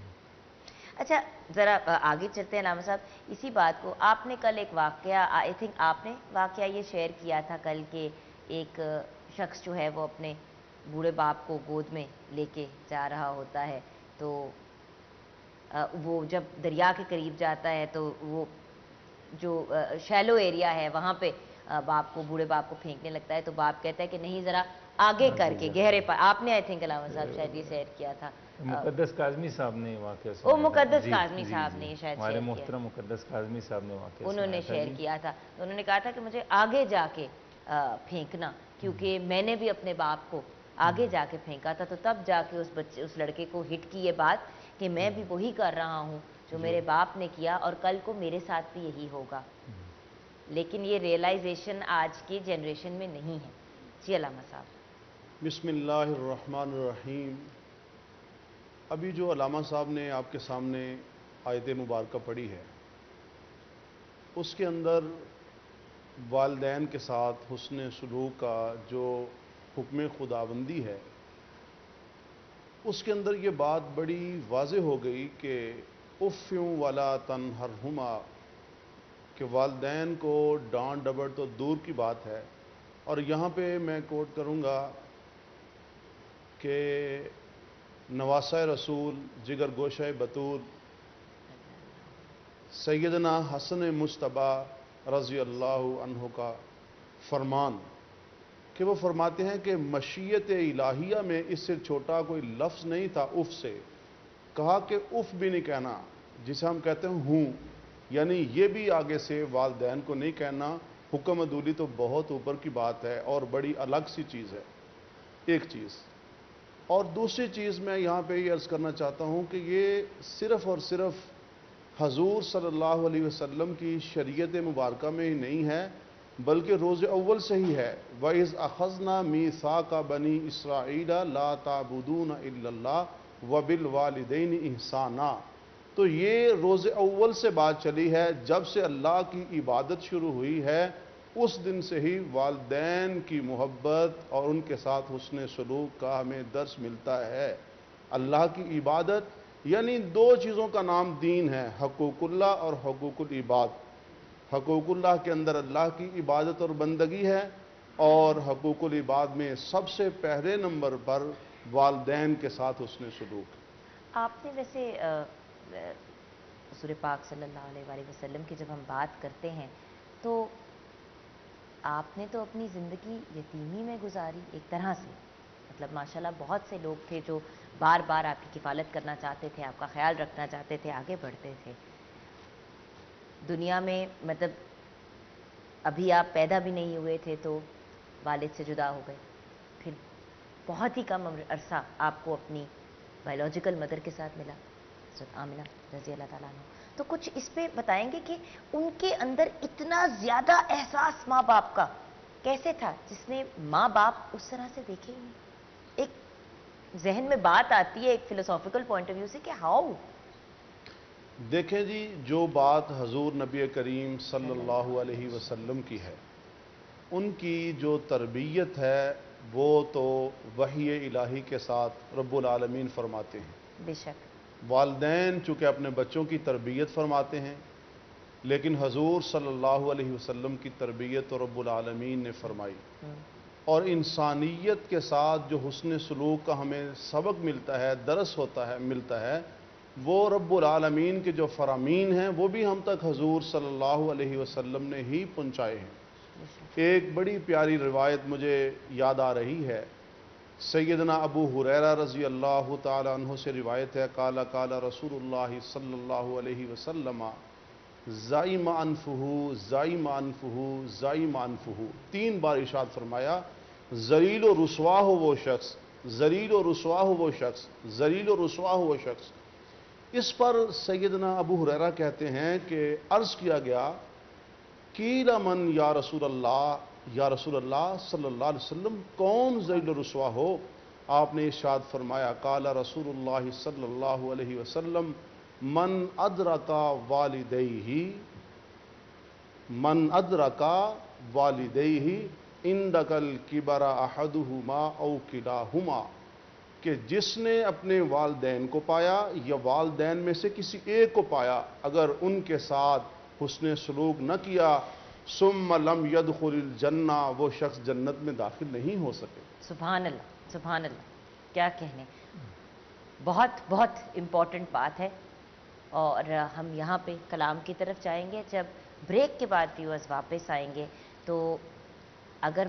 अच्छा ज़रा आगे चलते हैं लामा साहब, इसी बात को आपने कल एक वाक़या, आई थिंक आपने वाक़या ये शेयर किया था कल के, एक शख्स जो है वो अपने बूढ़े बाप को गोद में लेके जा रहा होता है, तो वो जब दरिया के करीब जाता है तो वो जो शैलो एरिया है वहाँ पे बाप को, बूढ़े बाप को फेंकने लगता है, तो बाप कहता है कि नहीं ज़रा आगे करके गहरे पर। आपने आई थिंक अलामा साहब शायद ये शेयर किया था। मुकद्दस काज़मी साहब ने वाक़या ओ मुकद्दस काज़मी साहब ने शायद हमारे शेयर किया, मोहतरम मुकद्दस काज़मी साहब ने वाक़या उन्होंने शेयर किया था। तो उन्होंने कहा था कि मुझे आगे जाके फेंकना, क्योंकि मैंने भी अपने बाप को आगे जाके फेंका था, तो तब जाके उस बच्चे, उस लड़के को हिट की ये बात कि मैं भी वही कर रहा हूँ जो मेरे बाप ने किया और कल को मेरे साथ भी यही होगा। लेकिन ये रियलाइजेशन आज की जनरेशन में नहीं है। जी अल्लामा साहब। बिस्मिल्लाहिर्रहमानिर्रहीम। अभी जो अल्लामा साहब ने आपके सामने आयत मुबारक पढ़ी है, उसके अंदर वालिदैन के साथ हुस्न सलूक का जो हुक्म खुदाबंदी है, उसके अंदर ये बात बड़ी वाज़ेह हो गई कि उफ़्फ़िन वला तनहरहुमा, कि वालिदैन को डांट डपट तो दूर की बात है। और यहाँ पे मैं कोट करूँगा कि नवासा रसूल जिगर गोशा बतूल सैयदना हसन मुस्तबा रज़ी अल्लाहु अन्हु का फरमान, कि वो फरमाते हैं कि मशीयत इलाहिया में इससे छोटा कोई लफ्ज़ नहीं था उफ़ से। कहा कि उफ़ भी नहीं कहना, जिसे हम कहते हैं हूँ, यानी ये भी आगे से वालिदैन को नहीं कहना। हुक्म अदूली तो बहुत ऊपर की बात है और बड़ी अलग सी चीज़ है, एक चीज़। और दूसरी चीज़ मैं यहाँ पे ये अर्ज़ करना चाहता हूँ कि ये सिर्फ़ और सिर्फ हजूर सल्लल्लाहु अलैहि वसल्लम की शरीयत मुबारका में ही नहीं है, بلکہ روز اول سے ہی ہے وَإِذْ أَخَذْنَا مِيثَاقَ بَنِي إِسْرَائِيلَ لَا تَعْبُدُونَ إِلَّا اللَّهَ وَبِالْوَالِدَيْنِ إِحْسَانًا۔ تو یہ روز اول سے بات چلی ہے، جب سے اللہ کی عبادت شروع ہوئی ہے اس دن سے ہی والدین کی محبت اور ان کے ساتھ حسن سلوک کا ہمیں درس ملتا ہے۔ اللہ کی عبادت یعنی دو چیزوں کا نام دین ہے، حقوق اللہ اور حقوق العباد۔ حقوق اللہ کے اندر اللہ کی عبادت اور بندگی ہے، اور حقوق العباد میں سب سے پہلے نمبر پر والدین کے ساتھ حسن سلوک۔ آپ نے ویسے حضور پاک صلی اللہ علیہ وآلہ وسلم کی جب ہم بات کرتے ہیں تو آپ نے تو اپنی زندگی یتیمی میں گزاری ایک طرح سے، مطلب ماشاءاللہ بہت سے لوگ تھے جو بار بار آپ کی کفالت کرنا چاہتے تھے، آپ کا خیال رکھنا چاہتے تھے، آگے بڑھتے تھے دنیا میں، مطلب ابھی آپ پیدا بھی نہیں ہوئے تھے تو والد سے جدا ہو گئے، پھر بہت ہی کم عرصہ آپ کو اپنی بایولوجیکل مدر کے ساتھ ملا، حضرت آمنہ رضی اللہ تعالیٰ عنہ۔ تو کچھ اس پہ بتائیں گے کہ ان کے اندر اتنا زیادہ احساس ماں باپ کا کیسے تھا، جس نے ماں باپ اس طرح سے دیکھے ہی نہیں؟ ایک ذہن میں بات آتی ہے ایک فلسافیکل پوائنٹ آف ویو سے کہ ہاؤ۔ دیکھیں جی، جو بات حضور نبی کریم صلی اللہ علیہ وسلم کی ہے، ان کی جو تربیت ہے وہ تو وحی الہی کے ساتھ رب العالمین فرماتے ہیں۔ بے شک۔ والدین چونکہ اپنے بچوں کی تربیت فرماتے ہیں، لیکن حضور صلی اللہ علیہ وسلم کی تربیت تو رب العالمین نے فرمائی، اور انسانیت کے ساتھ جو حسن سلوک کا ہمیں سبق ملتا ہے، درس ملتا ہے، وہ رب العالمین کے جو فرامین ہیں وہ بھی ہم تک حضور صلی اللہ علیہ وسلم نے ہی پہنچائے ہیں۔ ایک بڑی پیاری روایت مجھے یاد آ رہی ہے، سیدنا ابو ہریرہ رضی اللہ تعالی عنہ سے روایت ہے، قال قال رسول اللہ صلی اللہ علیہ وسلم زائم انفہ زائم انفہ زائم انفہ، 3 بار ارشاد فرمایا، ذلیل و رسوا ہو وہ شخص، ذلیل و رسوا ہو وہ شخص، ذلیل و رسوا ہو وہ شخص۔ اس پر سیدنا ابو ہریرہ کہتے ہیں کہ عرض کیا گیا، قیل من یا رسول اللہ، یا رسول اللہ صلی اللہ علیہ وسلم کون ذلیل و رسوا ہو؟ آپ نے ارشاد فرمایا، قال رسول اللہ صلی اللہ علیہ وسلم من ادرکا والدیہ، من ادرکا والدیہ عندک الکبر احدہما او کلاہما، کہ جس نے اپنے والدین کو پایا یا والدین میں سے کسی ایک کو پایا، اگر ان کے ساتھ حسن سلوک نہ کیا، ثم لم يدخل الجنہ، وہ شخص جنت میں داخل نہیں ہو سکے۔ سبحان اللہ، سبحان اللہ، کیا کہنے، بہت بہت امپورٹنٹ بات ہے۔ اور ہم یہاں پہ کلام کی طرف جائیں گے، جب بریک کے بعد ویورز واپس آئیں گے تو اگر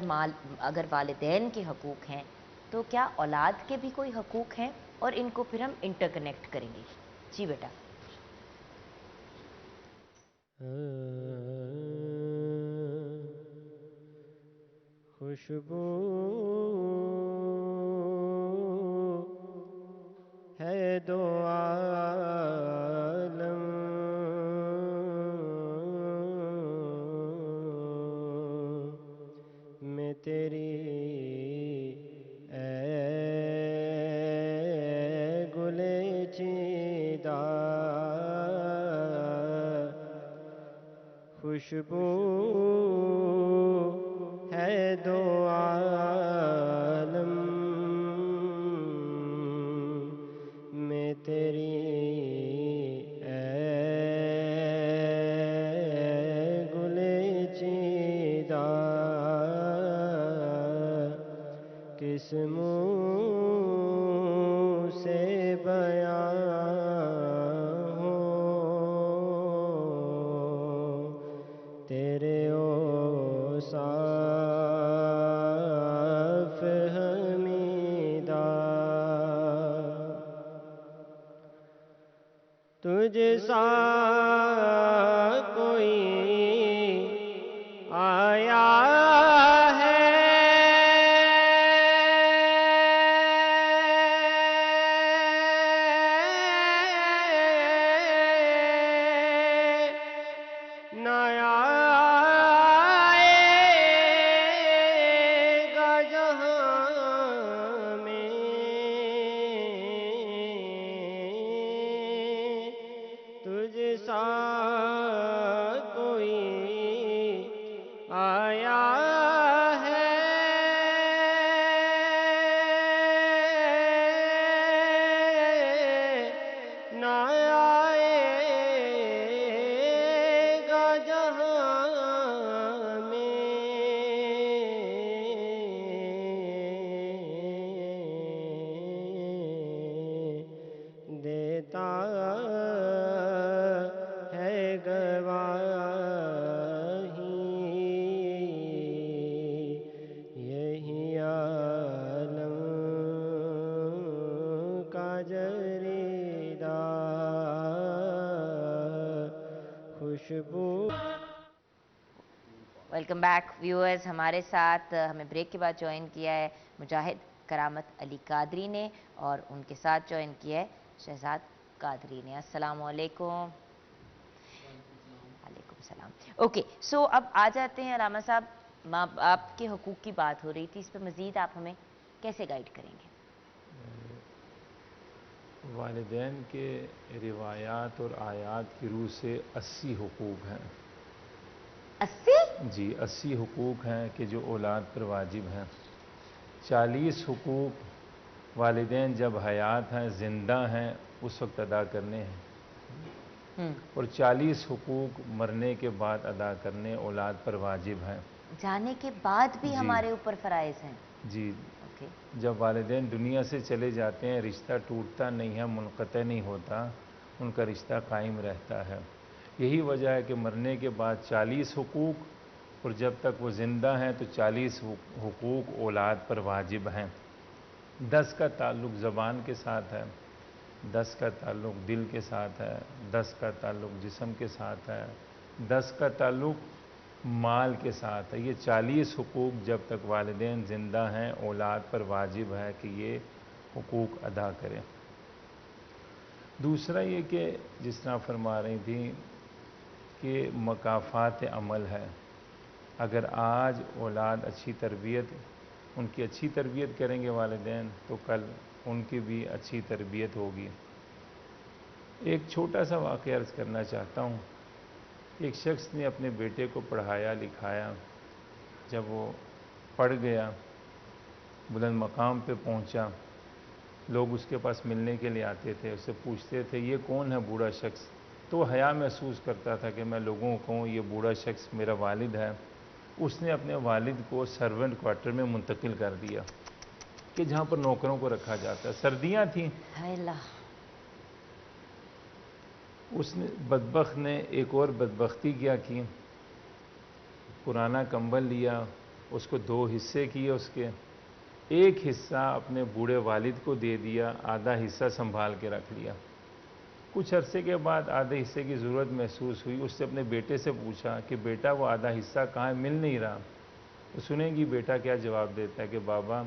والدین کے حقوق ہیں تو کیا اولاد کے بھی کوئی حقوق ہیں، اور ان کو پھر ہم انٹر کنیکٹ کریں گے۔ جی بیٹا۔ خوشبو ہے دو عالم میں تیری، اے گلے چیدہ، خوشبو ہے دو عالم میں تیری، اے گلے چیدہ، کس منہ سے بیان ہو تیرے اوصاف حمیدہ، تجھ سا کوئی آیا نہ آئے حجریدا خوشبو. Welcome back viewers. ہمارے ساتھ ہمیں بریک کے بعد جوائن کیا ہے مجاہد کرامت علی قادری نے اور ان کے ساتھ جوائن کیا ہے شہزاد قادری نے. السلام علیکم. وعلیکم السلام. اوکے سو اب آ جاتے ہیں علامہ صاحب، ماں باپ کے حقوق کی بات ہو رہی تھی، اس پہ مزید آپ ہمیں کیسے گائیڈ کریں گے؟ والدین کے روایات اور آیات کی روح سے 80 حقوق ہیں. 80؟ جی 80 حقوق ہیں کہ جو اولاد پر واجب ہیں. 40 حقوق والدین جب حیات ہیں، زندہ ہیں، اس وقت ادا کرنے ہیں، اور 40 حقوق مرنے کے بعد ادا کرنے اولاد پر واجب ہیں. جانے کے بعد بھی جی. ہمارے اوپر فرائض ہیں. جی اوکے. جب والدین دنیا سے چلے جاتے ہیں رشتہ ٹوٹتا نہیں ہے، منقطع نہیں ہوتا، ان کا رشتہ قائم رہتا ہے. یہی وجہ ہے کہ مرنے کے بعد 40 حقوق، اور جب تک وہ زندہ ہیں تو 40 حقوق اولاد پر واجب ہیں. 10 کا تعلق زبان کے ساتھ ہے، 10 کا تعلق دل کے ساتھ ہے، 10 کا تعلق جسم کے ساتھ ہے، 10 کا تعلق مال کے ساتھ ہے. یہ 40 حقوق جب تک والدین زندہ ہیں اولاد پر واجب ہے کہ یہ حقوق ادا کریں. دوسرا یہ کہ جس طرح فرما رہی تھی کہ مکافات عمل ہے. اگر آج اولاد اچھی تربیت، ان کی اچھی تربیت کریں گے والدین تو کل ان کی بھی اچھی تربیت ہوگی. ایک چھوٹا سا واقعہ عرض کرنا چاہتا ہوں. ایک شخص نے اپنے بیٹے کو پڑھایا لکھایا، جب وہ پڑھ گیا، بلند مقام پہ پہنچا، لوگ اس کے پاس ملنے کے لیے آتے تھے، اس سے پوچھتے تھے یہ کون ہے بوڑھا شخص. تو وہ حیا محسوس کرتا تھا کہ میں لوگوں کو کہوں یہ بوڑھا شخص میرا والد ہے. اس نے اپنے والد کو سرونٹ کوارٹر میں منتقل کر دیا کہ جہاں پر نوکروں کو رکھا جاتا ہے. سردیاں تھیں. ہائے اللہ. اس نے بدبخت نے ایک اور بدبختی کیا کی، پرانا کمبل لیا، اس کو 2 حصے کیے، اس کے ایک حصہ اپنے بوڑھے والد کو دے دیا، آدھا حصہ سنبھال کے رکھ لیا. کچھ عرصے کے بعد آدھے حصے کی ضرورت محسوس ہوئی. اس سے اپنے بیٹے سے پوچھا کہ بیٹا وہ آدھا حصہ کہاں ہے، مل نہیں رہا. تو سنیں گی بیٹا کیا جواب دیتا ہے کہ بابا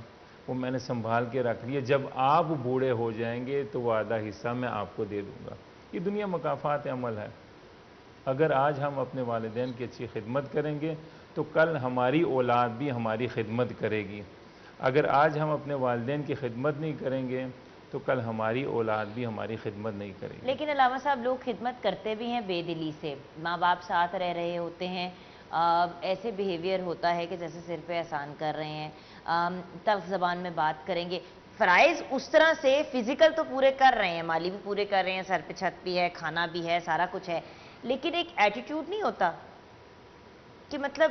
وہ میں نے سنبھال کے رکھ لیا، جب آپ بوڑھے ہو جائیں گے تو وہ آدھا حصہ میں آپ کو دے دوں گا. یہ دنیا مکافات عمل ہے. اگر آج ہم اپنے والدین کی اچھی خدمت کریں گے تو کل ہماری اولاد بھی ہماری خدمت کرے گی. اگر آج ہم اپنے والدین کی خدمت نہیں کریں گے تو کل ہماری اولاد بھی ہماری خدمت نہیں کرے گی. لیکن علامہ صاحب لوگ خدمت کرتے بھی ہیں بے دلی سے. ماں باپ ساتھ رہ رہے ہوتے ہیں، ایسے بیہیویئر ہوتا ہے کہ جیسے سر پہ احسان کر رہے ہیں، تلخ زبان میں بات کریں گے. فرائض اس طرح سے فزیکل تو پورے کر رہے ہیں، مالی بھی پورے کر رہے ہیں، سر پہ چھت بھی ہے، کھانا بھی ہے، سارا کچھ ہے، لیکن ایک ایٹیٹیوڈ نہیں ہوتا کہ مطلب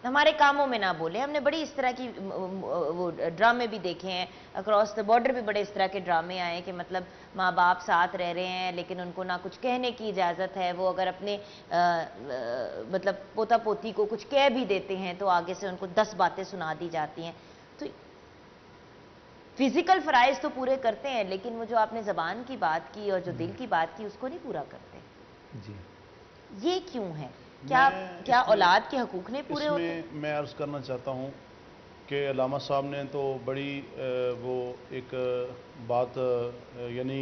ہمارے کاموں میں نہ بولے. ہم نے بڑی اس طرح کی وہ ڈرامے بھی دیکھے ہیں، اکراس دا بارڈر بھی بڑے اس طرح کے ڈرامے آئے ہیں کہ مطلب ماں باپ ساتھ رہ رہے ہیں لیکن ان کو نہ کچھ کہنے کی اجازت ہے. وہ اگر اپنے مطلب پوتا پوتی کو کچھ کہہ بھی دیتے ہیں تو آگے سے ان کو 10 باتیں سنا دی جاتی ہیں. تو فزیکل فرائض تو پورے کرتے ہیں لیکن وہ جو آپ نے زبان کی بات کی اور جو دل کی بات کی اس کو نہیں پورا کرتے. جی یہ کیوں ہے؟ کیا اولاد کے حقوق نہیں پورے ہوتے؟ اس میں عرض کرنا چاہتا ہوں کہ علامہ صاحب نے تو بڑی وہ ایک بات یعنی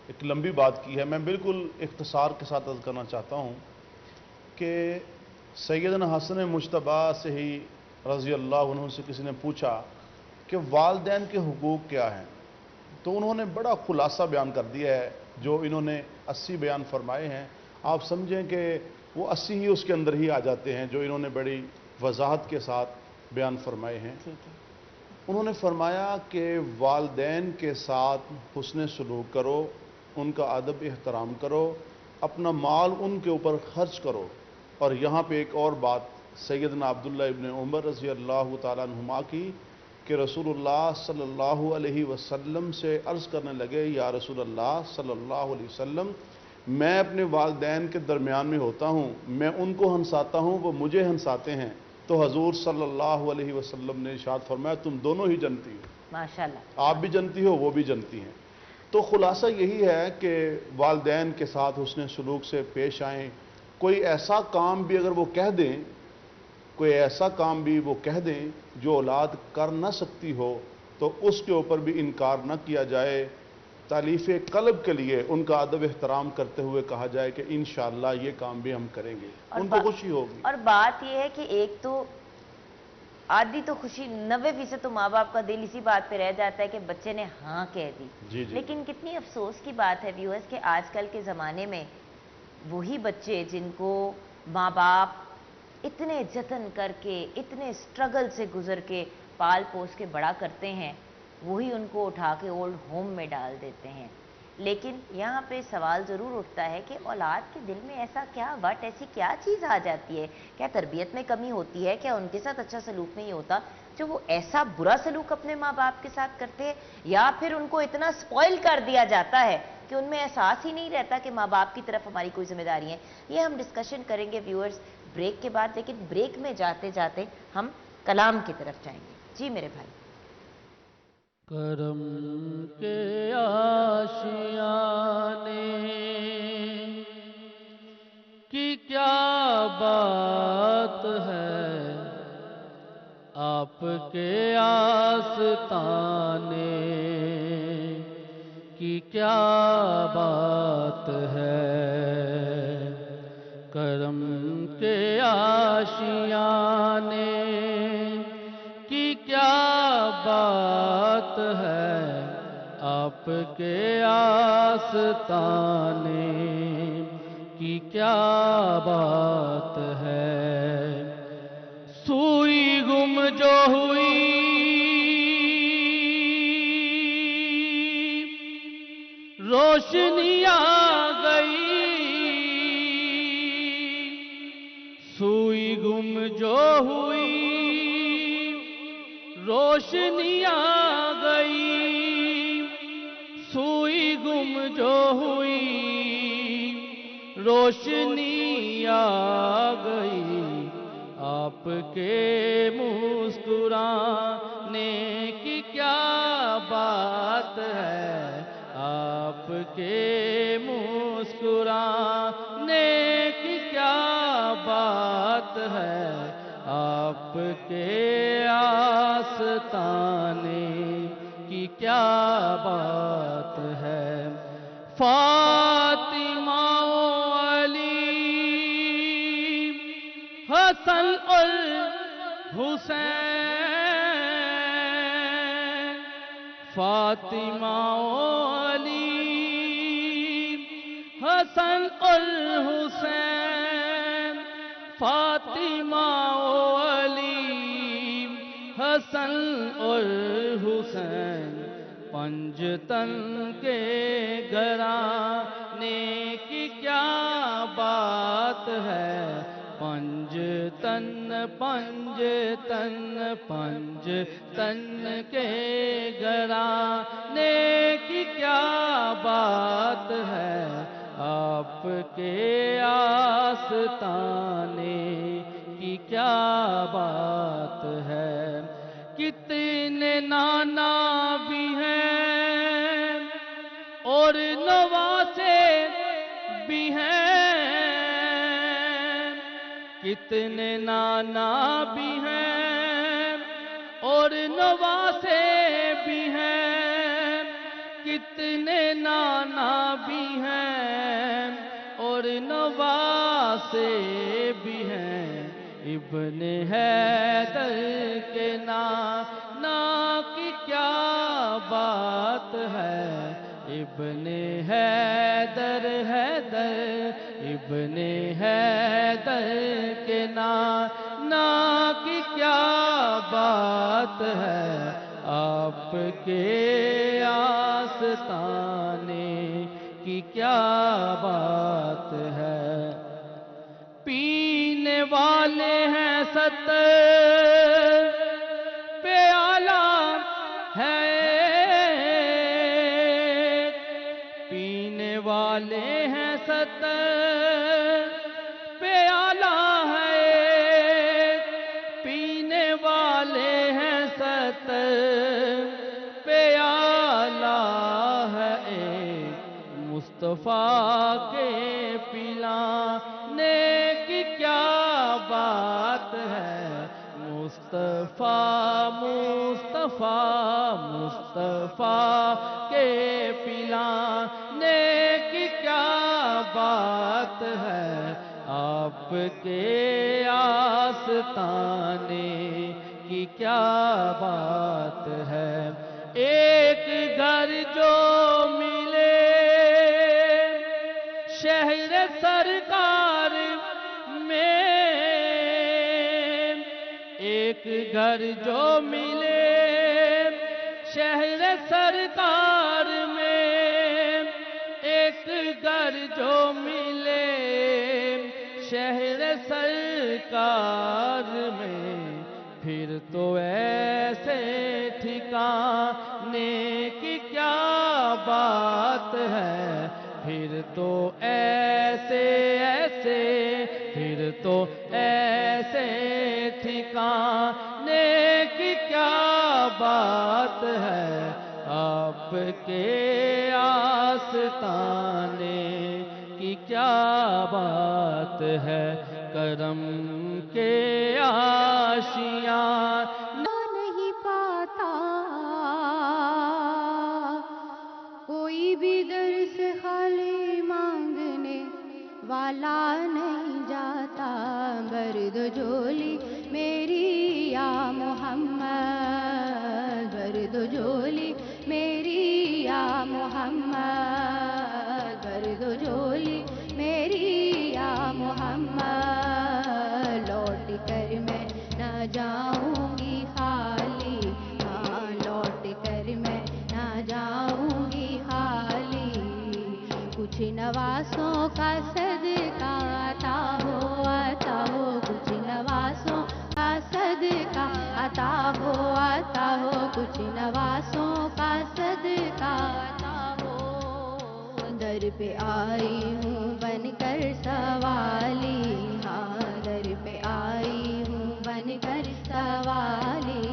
ایک لمبی بات کی ہے. میں بالکل اختصار کے ساتھ عرض کرنا چاہتا ہوں کہ سیدنا حسن مجتبیٰ سے ہی رضی اللہ عنہ سے کسی نے پوچھا کہ والدین کے حقوق کیا ہیں، تو انہوں نے بڑا خلاصہ بیان کر دیا ہے. جو انہوں نے 80 بیان فرمائے ہیں، آپ سمجھیں کہ وہ 80 ہی اس کے اندر ہی آ جاتے ہیں جو انہوں نے بڑی وضاحت کے ساتھ بیان فرمائے ہیں. انہوں نے فرمایا کہ والدین کے ساتھ حسن سلوک کرو، ان کا ادب احترام کرو، اپنا مال ان کے اوپر خرچ کرو. اور یہاں پہ ایک اور بات سیدنا عبداللہ ابن عمر رضی اللہ تعالیٰ عنہما کی کہ رسول اللہ صلی اللہ علیہ وسلم سے عرض کرنے لگے یا رسول اللہ صلی اللہ علیہ وسلم، میں اپنے والدین کے درمیان میں ہوتا ہوں، میں ان کو ہنساتا ہوں، وہ مجھے ہنساتے ہیں. تو حضور صلی اللہ علیہ وسلم نے ارشاد فرمایا تم دونوں ہی جنتی ہو. माशाल्लाह। आप भी जनती हो, वो भी जनती हैं। तो खुलासा यही है कि वालिदैन के साथ हुस्न सलूक से पेश आएँ। कोई ऐसा काम भी अगर वो कह दें, कोई ऐसा काम भी वो कह दें जो औलाद कर न सकती हो, तो उसके ऊपर भी इनकार न किया जाए। तालीफ़ कल्ब के लिए उनका अदब एहतराम करते हुए कहा जाए कि इंशाअल्लाह ये काम भी हम करेंगे, उनको खुशी होगी। और बात यह है कि एक तो आधी तो खुशी 90% तो माँ बाप का दिल इसी बात पे रह जाता है कि बच्चे ने हाँ कह दी। जी जी। लेकिन कितनी अफसोस की बात है व्यूअर्स कि आजकल के ज़माने में वही बच्चे जिनको माँ बाप इतने जतन करके, इतने स्ट्रगल से गुजर के पाल पोस के बड़ा करते हैं, वही उनको उठा के ओल्ड होम में डाल देते हैं। लेकिन यहाँ पे सवाल ज़रूर उठता है कि औलाद के दिल में ऐसा क्या वट, ऐसी क्या चीज़ आ जाती है? क्या तरबियत में कमी होती है? क्या उनके साथ अच्छा सलूक नहीं होता जो वो ऐसा बुरा सलूक अपने माँ बाप के साथ करते हैं? या फिर उनको इतना स्पॉइल कर दिया जाता है कि उनमें एहसास ही नहीं रहता कि माँ बाप की तरफ हमारी कोई जिम्मेदारी है? ये हम डिस्कशन करेंगे व्यूअर्स ब्रेक के बाद। लेकिन ब्रेक में जाते जाते हम कलाम की तरफ जाएंगे। जी मेरे भाई। करम के आशियाने की क्या बात है, आपके आस्ताने की क्या बात है। करम के आशियाने की क्या बात है, आपके आस्ताने की क्या बात है। सुई गुम जो हुई रोशनी आ गई, सुई गुम जो हुई रोशनी आ गई, सुई गुम जो हुई रोशनी आ गई। आपके मुस्कुराने की क्या बात है, आपके मुस्कुराने की क्या बात है, आपके आस्ताने की क्या बात है। फातिमा अली हसन और हुसैन, फातिमा अली हसन और हुसैन, फातिमा अली हसन और हुसैन, पंजतन के घराने की क्या बात है। पंजतन पंजतन पंजतन के घराने की क्या बात है, आपके आस्ताने की क्या बात है। कितने नाना भी हैं और नवासे भी हैं, कितने नाना भी हैं और नवासे भी हैं, कितने नाना भी हैं और नवासे भी हैं। इब्ने हैदर के नाना की क्या बात है, इब्ने हैदर हैदर, इब्ने हैदर के नाना की क्या बात है, आपके आस्ताने की क्या बात है। पीने वाले हैं सत्तर प्याला है, पीने वाले हैं सत्तर प्याला है, पीने वाले हैं सत्तर मुस्तफ़ा के पिलाने की क्या बात है। मुस्तफ़ा मुस्तफ़ा मुस्तफ़ा के पिलाने की क्या बात है। आपके आस्ताने की क्या बात है। एक घर जो मिले शहर सरकार में, एक घर जो मिले शहर सरकार में, एक घर जो मिले शहर सरकार में, फिर तो ऐसे ठिकाने की क्या बात है। फिर तो फिर तो ऐसे ठिकाने की क्या बात है। आपके आस्ताने की क्या बात है। करम के आशियाँ नहीं पाता, कोई भी दर से खाली मांगने वाला नहीं जाता। बर्द झोली मेरी या मोहम्मद, बर्द झोली मेरी या मोहम्मद, बर्द झोली मेरी या मोहम्मद। लौट कर मैं न जाऊंगी खाली, हाँ लौट कर मैं न जाऊंगी खाली। कुछ नवासों का सदका आता हो, कुछ नवासों का सदका आता हो, कुछ नवासों का सदका आता हो। दर पे आई हूँ बनकर सवाली, हाँ दर पे आई हूँ बनकर सवाली,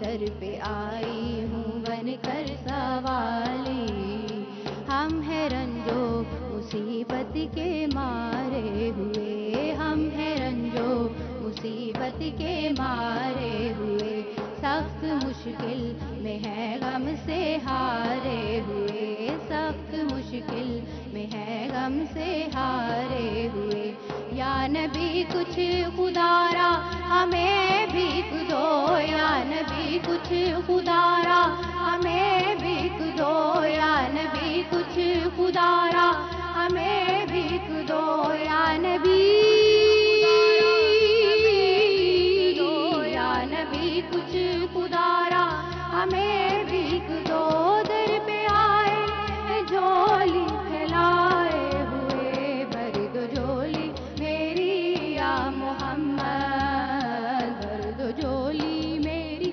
दर पे आई हूँ बनकर सवाली। हम हैं रंजो मुसीबत के मारे हुए, हम हैं रंजो मुसीबत के मारे हुए। सख्त मुश्किल में है गम से हारे हुए, सख्त मुश्किल में है गम से हारे हुए। या नबी कुछ खुदारा हमें भीख दो, या नबी कुछ खुदारा हमें भीख दो, या नबी कुछ खुदारा हमें भीख दो। या नबी कुछ खुदारा हमें भीख दो। दर पे आए झोली फैलाए हुए, बर्द झोली मेरी या मोहम्मद, बर्द झोली मेरी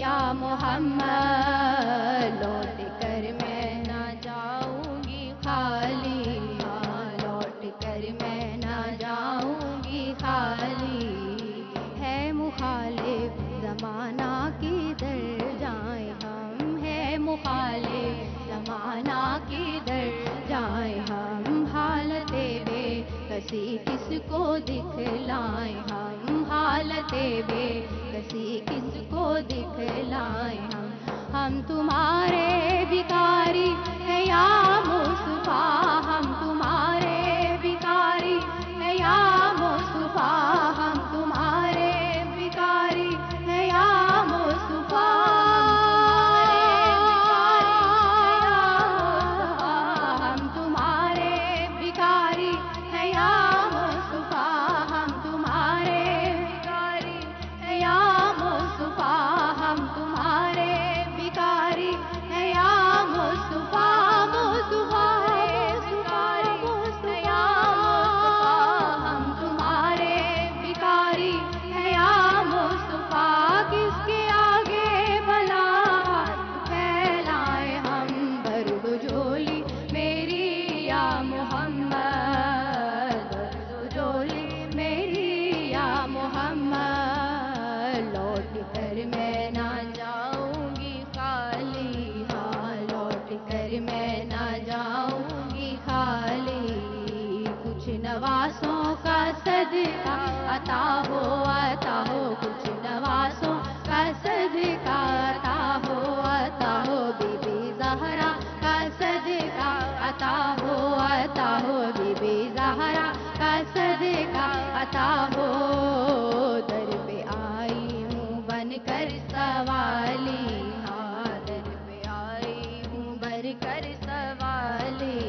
या मोहम्मद। लौट कर मैं ना जाऊंगी खाली, हाँ लौट कर मैं ना जाऊंगी खाली। है मुखालिफ ज़माना किधर जाएं हम, है मुखालिफ ज़माना किधर जाएं हम। हालते बेकसी किसको दिखलाएं हम, हालते बेकसी किसको दिखलाएं हम तुम्हारे भिखारी हैं या मुस्तफा, हम तुम्हारे भिखारी हैं या मुस्तफा, हम तुम्हारे भिखारी हैं या मुस्तफा। हम तुम्हारे भिखारी हैं या मुस्तफा, हम तुम्हारे भिखारी हैं या मुस्तफा, हम तुम्हारे भिखारी हैं या मुस्तफा, मुस्तफा भिखारी हैं या मुस्तफा, हम तुम्हारे भिखारी हैं या मुस्तफा। किसके आगे भला हाथ फैलाए हम, बर्द झोली मेरी या मोहम्मद, बर्द झोली मेरी या मोहम्मद। लौट कर मैं ना जाऊंगी खाली, हाँ लौट कर मैं ना जाऊंगी अता हो कुछ नवासों का सदका अता हो बीबी ज़हरा का सदका अता हो बीबी ज़हरा का सदका अता हो। दर पे आई हूँ बनकर सवाली, हाँ दर पे आई हूँ बनकर सवाली।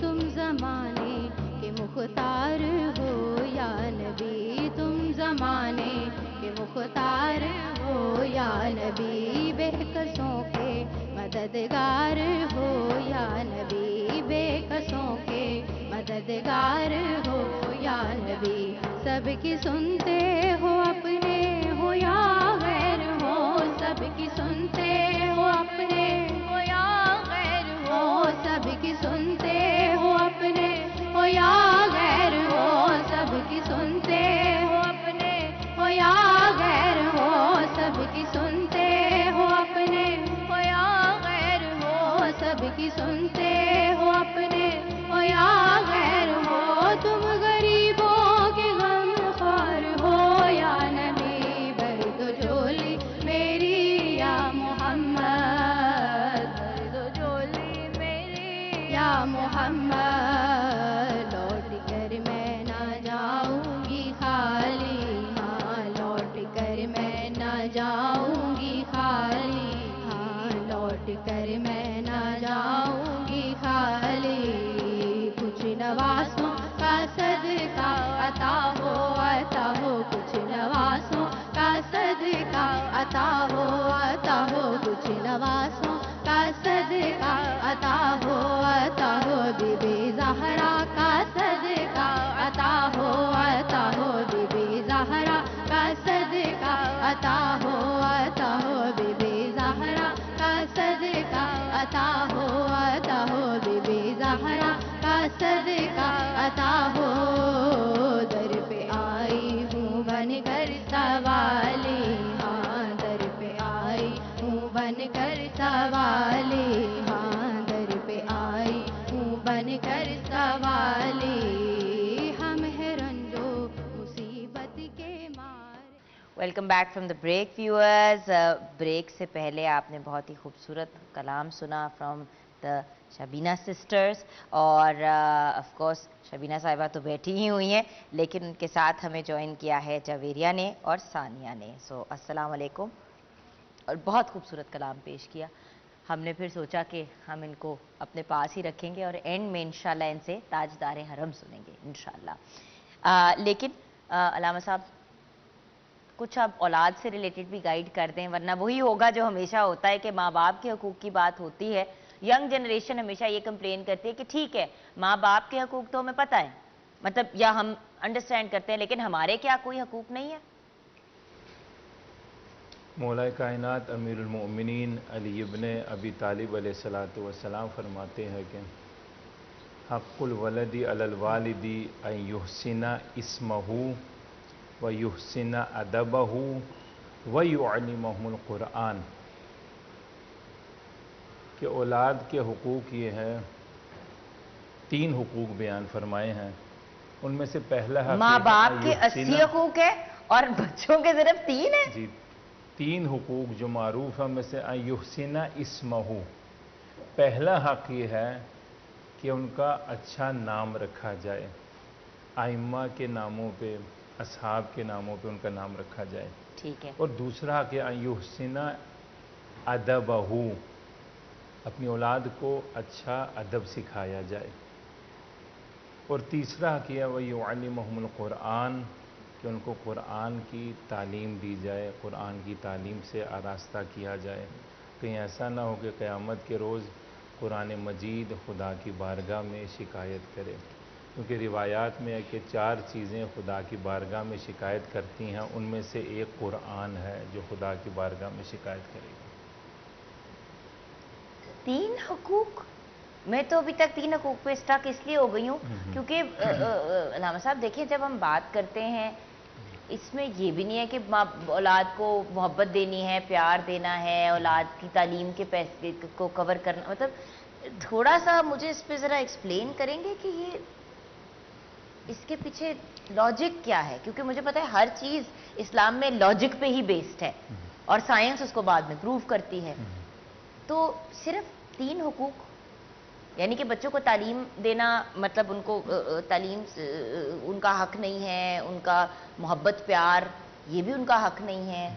तुम ज़माने के मुख्तार हो या नबी, तुम ज़माने के मुख्तार हो या नबी। बेकसों के मददगार हो या नबी, बेकसों के मददगार हो या नबी। सबकी सुनते हो अपने हो या गैर हो, सबकी सुनते हो अपने हो या गैर हो, सबकी सुनते हो अपने हो या गैर हो, सबकी सुनते हो अपने हो या गैर हो, सबकी सुनते हो अपने हो या गैर हो, सबकी सुनते हो अपने हो या गैर हो। तुम गरीबों के गमख्वार हो या नबी, भर दो झोली मेरी या मोहम्मद, भर दो झोली मेरी या मोहम्मद। लौट कर मैं ना जाऊंगी खाली, हाँ लौट कर मैं ना जाऊंगी खाली, हाँ लौट कर मैं ना जाऊंगी खाली। कुछ नवासों का सदका अता हो कुछ नवासों का सदका अता हो कुछ नवासों का सदका अता हो बीबी ज़हरा का सदका अता हो बीबी ज़हरा का सदका अता हो बीबी ज़हरा का सदका अता हो बीबी ज़हरा का सदका अता हो। दर पे आई हूँ बनकर सवाली, हाँ दर पे आई हूँ बनकर सवाली, हाँ दर पे आई हूँ बनकर सवाली। हम है रंजो मुसीबत के मारे। Welcome back from the break viewers. Break से पहले आपने बहुत ही खूबसूरत कलाम सुना फ्रॉम द शबीना सिस्टर्स, और ऑफ कोर्स शबीना साहिबा तो बैठी ही हुई हैं, लेकिन उनके साथ हमें ज्वाइन किया है जवेरिया ने और सानिया ने। सो अस्सलाम वालेकुम। और बहुत खूबसूरत कलाम पेश किया। हमने फिर सोचा कि हम इनको अपने पास ही रखेंगे और एंड में इंशाल्लाह इनसे ताजदार हरम सुनेंगे इंशाल्लाह। लेकिन अलामा साहब, कुछ आप औलाद से रिलेटेड भी गाइड कर दें, वरना वही होगा जो हमेशा होता है कि माँ बाप के हकूक़ की बात होती है। यंग जनरेशन हमेशा ये कंप्लेन करती है कि ठीक है माँ बाप के हकूक़ तो हमें पता है, मतलब या हम अंडरस्टैंड करते हैं, लेकिन हमारे क्या कोई हकूक़ नहीं है? मौला कायनात अमीरुल मोमिनीन अली इब्ने अबी तालिब अलैहिस्सलातु वस्सलाम फरमाते हैं कि हक़्क़ुल वलदी अलल वालिदी अन युहसिना इस्महु व युहसिना अदबहु व युअल्लिमहुल कुरआन। कि औलाद के हुकूक ये है, 3 हुकूक बयान फरमाए हैं। उनमें से पहला हक़ माँ बाप के 80 हकूक है और बच्चों के सिर्फ 3 है। जी, 3 हुकूक जो मारूफ है, में से युहसिना इस्महु। पहला हक़ ये है कि उनका अच्छा नाम रखा जाए, आइम्मा के नामों पे, असहाब के नामों पे उनका नाम रखा जाए। ठीक है। और दूसरा हक़ युहसिना अदबहु, अपनी औलाद को अच्छा अदब सिखाया जाए। और तीसरा हक़ व युअल्लिमहुल कुरआन, कि उनको कुरान की तालीम दी जाए, कुरान की तालीम से आरास्ता किया जाए। कहीं ऐसा ना हो कि क़यामत के रोज़ कुरान मजीद खुदा की बारगाह में शिकायत करे, क्योंकि रिवायात में है कि 4 चीज़ें खुदा की बारगाह में शिकायत करती हैं, उनमें से एक कुरान है जो खुदा की बारगाह में शिकायत करेगा। 3 हकूक? मैं तो अभी तक 3 हकूक पे स्टक इसलिए हो गई हूँ क्योंकि अलामा साहब देखिए, जब हम बात करते हैं इसमें ये भी नहीं है कि औलाद को मोहब्बत देनी है, प्यार देना है, औलाद की तालीम के पैसे को कवर करना, मतलब थोड़ा सा मुझे इस पे ज़रा एक्सप्लेन करेंगे कि ये اس کے پیچھے لاجک کیا ہے؟ کیونکہ مجھے پتا ہے ہر چیز اسلام میں لاجک پہ ہی بیسڈ ہے اور سائنس اس کو بعد میں پروف کرتی ہے. تو صرف 3 حقوق، یعنی کہ بچوں کو تعلیم دینا مطلب ان کو تعلیم ان کا حق نہیں ہے، ان کا محبت پیار یہ بھی ان کا حق نہیں ہے،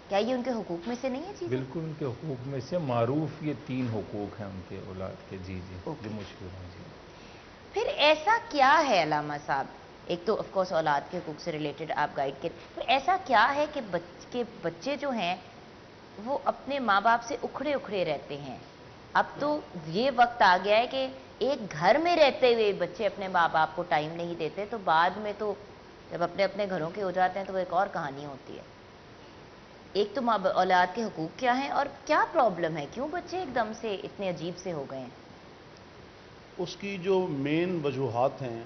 کیا یہ ان کے حقوق میں سے نہیں ہے چیز؟ بالکل ان کے حقوق میں سے معروف یہ 3 حقوق ہیں ان کے اولاد کے. جی جی جو مشہور ہیں. جی پھر ایسا کیا ہے علامہ صاحب، ایک تو آف کورس اولاد کے حقوق سے ریلیٹڈ آپ گائیڈ کریں، پھر ایسا کیا ہے کہ بچے جو ہیں وہ اپنے ماں باپ سے اکھڑے اکھڑے رہتے ہیں؟ اب تو یہ وقت آ گیا ہے کہ ایک گھر میں رہتے ہوئے بچے اپنے ماں باپ کو ٹائم نہیں دیتے، تو بعد میں تو جب اپنے اپنے گھروں کے ہو جاتے ہیں تو وہ ایک اور کہانی ہوتی ہے. ایک تو اولاد کے حقوق کیا ہیں اور کیا پرابلم ہے، کیوں بچے ایک دم سے اتنے عجیب سے ہو گئے ہیں؟ اس کی جو مین وجوہات ہیں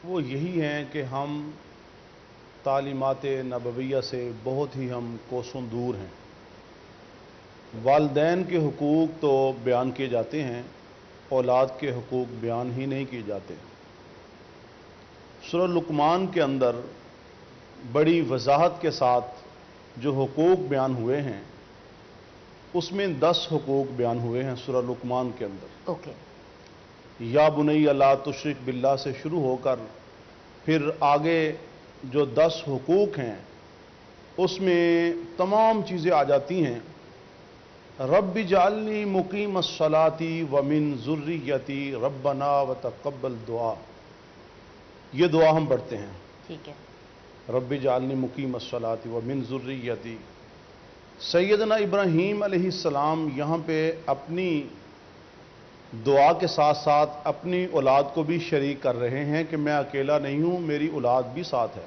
وہ یہی ہیں کہ ہم تعلیمات نبویہ سے بہت ہی ہم کوسوں دور ہیں. والدین کے حقوق تو بیان کیے جاتے ہیں، اولاد کے حقوق بیان ہی نہیں کیے جاتے. سورہ لقمان کے اندر بڑی وضاحت کے ساتھ جو حقوق بیان ہوئے ہیں اس میں 10 حقوق بیان ہوئے ہیں سورہ لقمان کے اندر. اوکے. یا بنی لا تشرک باللہ سے شروع ہو کر پھر آگے جو 10 حقوق ہیں اس میں تمام چیزیں آ جاتی ہیں. رب اجعلنی مقیم الصلاۃ ومن ذریتی ربنا وتقبل دعا. یہ دعا ہم پڑھتے ہیں، ٹھیک ہے. رب اجعلنی مقیم الصلاۃ ومن ذریتی. سیدنا ابراہیم علیہ السلام یہاں پہ اپنی دعا کے ساتھ ساتھ اپنی اولاد کو بھی شریک کر رہے ہیں کہ میں اکیلا نہیں ہوں، میری اولاد بھی ساتھ ہے.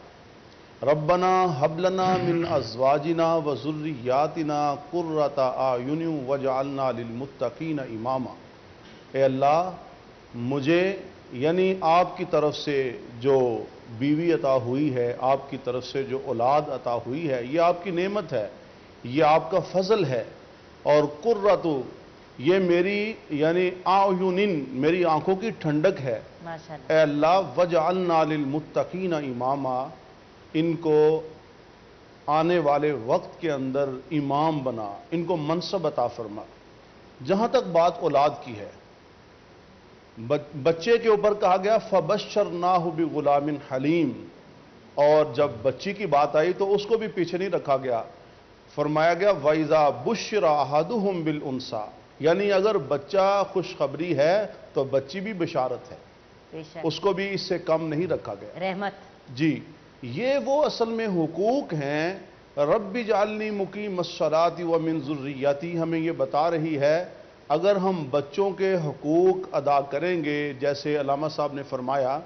ربنا حب لنا من ازواجنا وذریاتنا قرۃ اعین واجعلنا للمتقین اماما. اے اللہ مجھے یعنی آپ کی طرف سے جو بیوی عطا ہوئی ہے، آپ کی طرف سے جو اولاد عطا ہوئی ہے، یہ آپ کی نعمت ہے، یہ آپ کا فضل ہے. اور قرۃ یہ میری یعنی اعین میری آنکھوں کی ٹھنڈک ہے. ماشاءاللہ. اے اللہ وجعلنا للمتقین اماما، ان کو آنے والے وقت کے اندر امام بنا، ان کو منصب عطا فرما. جہاں تک بات اولاد کی ہے، بچے کے اوپر کہا گیا فبشرناہ بغلام حلیم، اور جب بچی کی بات آئی تو اس کو بھی پیچھے نہیں رکھا گیا. فرمایا گیا وَإِذَا بُشِّرَ أَحَدُهُمْ بِالْأُنْثَىٰ، یعنی اگر بچہ خوشخبری ہے تو بچی بھی بشارت ہے، بے شک. اس کو بھی اس سے کم نہیں رکھا گیا. رحمت. جی یہ وہ اصل میں حقوق ہیں. رب اجعلنی مقیم الصلاۃ ومن ذریتی ہمیں یہ بتا رہی ہے اگر ہم بچوں کے حقوق ادا کریں گے، جیسے علامہ صاحب نے فرمایا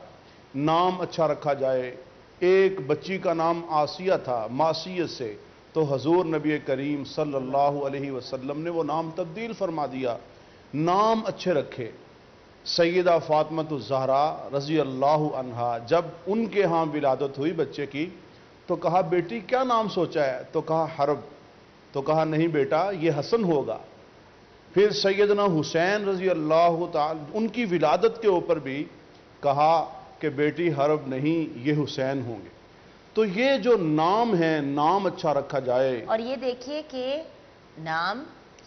نام اچھا رکھا جائے. ایک بچی کا نام آسیہ تھا معصیت سے، تو حضور نبی کریم صلی اللہ علیہ وسلم نے وہ نام تبدیل فرما دیا. نام اچھے رکھے. سیدہ فاطمہ الزہرا رضی اللہ عنہا جب ان کے ہاں ولادت ہوئی بچے کی تو کہا بیٹی کیا نام سوچا ہے؟ تو کہا حرب. تو کہا نہیں بیٹا یہ حسن ہوگا. پھر سیدنا حسین رضی اللہ تعالی ان کی ولادت کے اوپر بھی کہا کہ بیٹی حرب نہیں یہ حسین ہوں گے. تو یہ جو نام ہے نام اچھا رکھا جائے. اور یہ دیکھیے کہ نام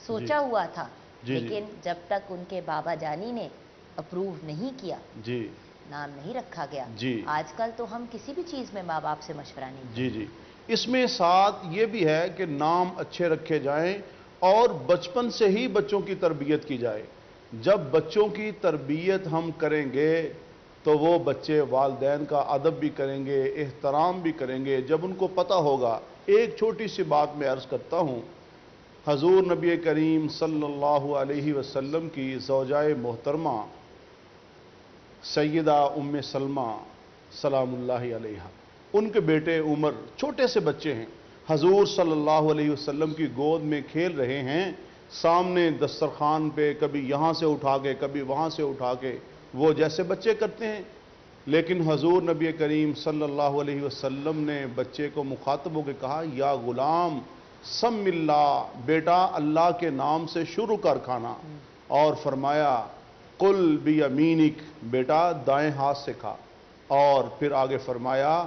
سوچا ہوا تھا، جی لیکن جب تک ان کے بابا جانی نے اپروو نہیں کیا جی نام نہیں رکھا گیا. جی آج کل تو ہم کسی بھی چیز میں ماں باپ سے مشورہ نہیں کرتے. جی جی اس میں ساتھ یہ بھی ہے کہ نام اچھے رکھے جائیں اور بچپن سے ہی بچوں کی تربیت کی جائے. جب بچوں کی تربیت ہم کریں گے تو وہ بچے والدین کا ادب بھی کریں گے، احترام بھی کریں گے. جب ان کو پتہ ہوگا، ایک چھوٹی سی بات میں عرض کرتا ہوں، حضور نبی کریم صلی اللہ علیہ وسلم کی زوجہ محترمہ سیدہ ام سلمہ سلام اللہ علیہا، ان کے بیٹے عمر چھوٹے سے بچے ہیں، حضور صلی اللہ علیہ وسلم کی گود میں کھیل رہے ہیں. سامنے دسترخوان پہ کبھی یہاں سے اٹھا کے کبھی وہاں سے اٹھا کے وہ جیسے بچے کرتے ہیں. لیکن حضور نبی کریم صلی اللہ علیہ وسلم نے بچے کو مخاطب ہو کے کہا یا غلام سم اللہ، بیٹا اللہ کے نام سے شروع کر کھانا. اور فرمایا कुल बी यमीनिक, बेटा दाएं हाथ से खा। और फिर आगे फरमाया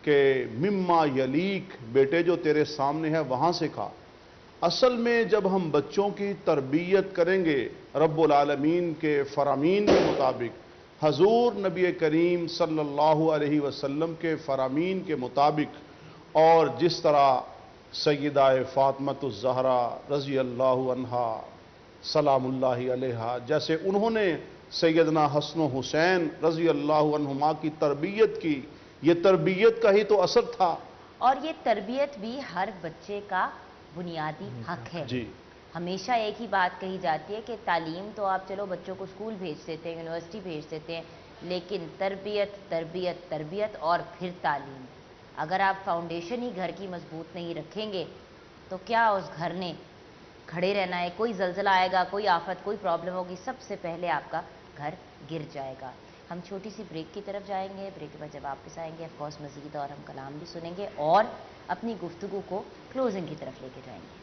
कि मिम्मा यलीक, बेटे जो तेरे सामने है वहां से खा। असल में जब हम बच्चों की तरबियत करेंगे रब्बुल आलमीन के फरामीन के मुताबिक, हजूर नबी करीम सल्लल्लाहु अलैहि वसल्लम के फरामीन के मुताबिक, और जिस तरह सय्यदा फातिमतुज़ ज़हरा रज़ी अल्लाहु अन्हा सलामुल्लाहि अलैहा, जैसे उन्होंने सैयदना हसन हुसैन रज़ी अल्लाहु अन्हुमा की तरबियत की, ये तरबियत का ही तो असर था। और ये तरबियत भी हर बच्चे का बुनियादी हक है जी। हमेशा एक ही बात कही जाती है कि तालीम तो आप चलो बच्चों को स्कूल भेज देते हैं, यूनिवर्सिटी भेज देते हैं, लेकिन तरबियत तरबियत तरबियत और फिर तालीम। अगर आप फाउंडेशन ही घर की मजबूत नहीं रखेंगे तो क्या उस घर ने खड़े रहना है। कोई जल्जला आएगा, कोई आफत, कोई प्रॉब्लम होगी, सबसे पहले आपका घर गिर जाएगा। हम छोटी सी ब्रेक की तरफ जाएंगे, ब्रेक के बाद जब वापस आएंगे ऑफ कोर्स मज़ीद और हम कलाम भी सुनेंगे और अपनी गुफ्तगू को क्लोजिंग की तरफ लेके जाएंगे।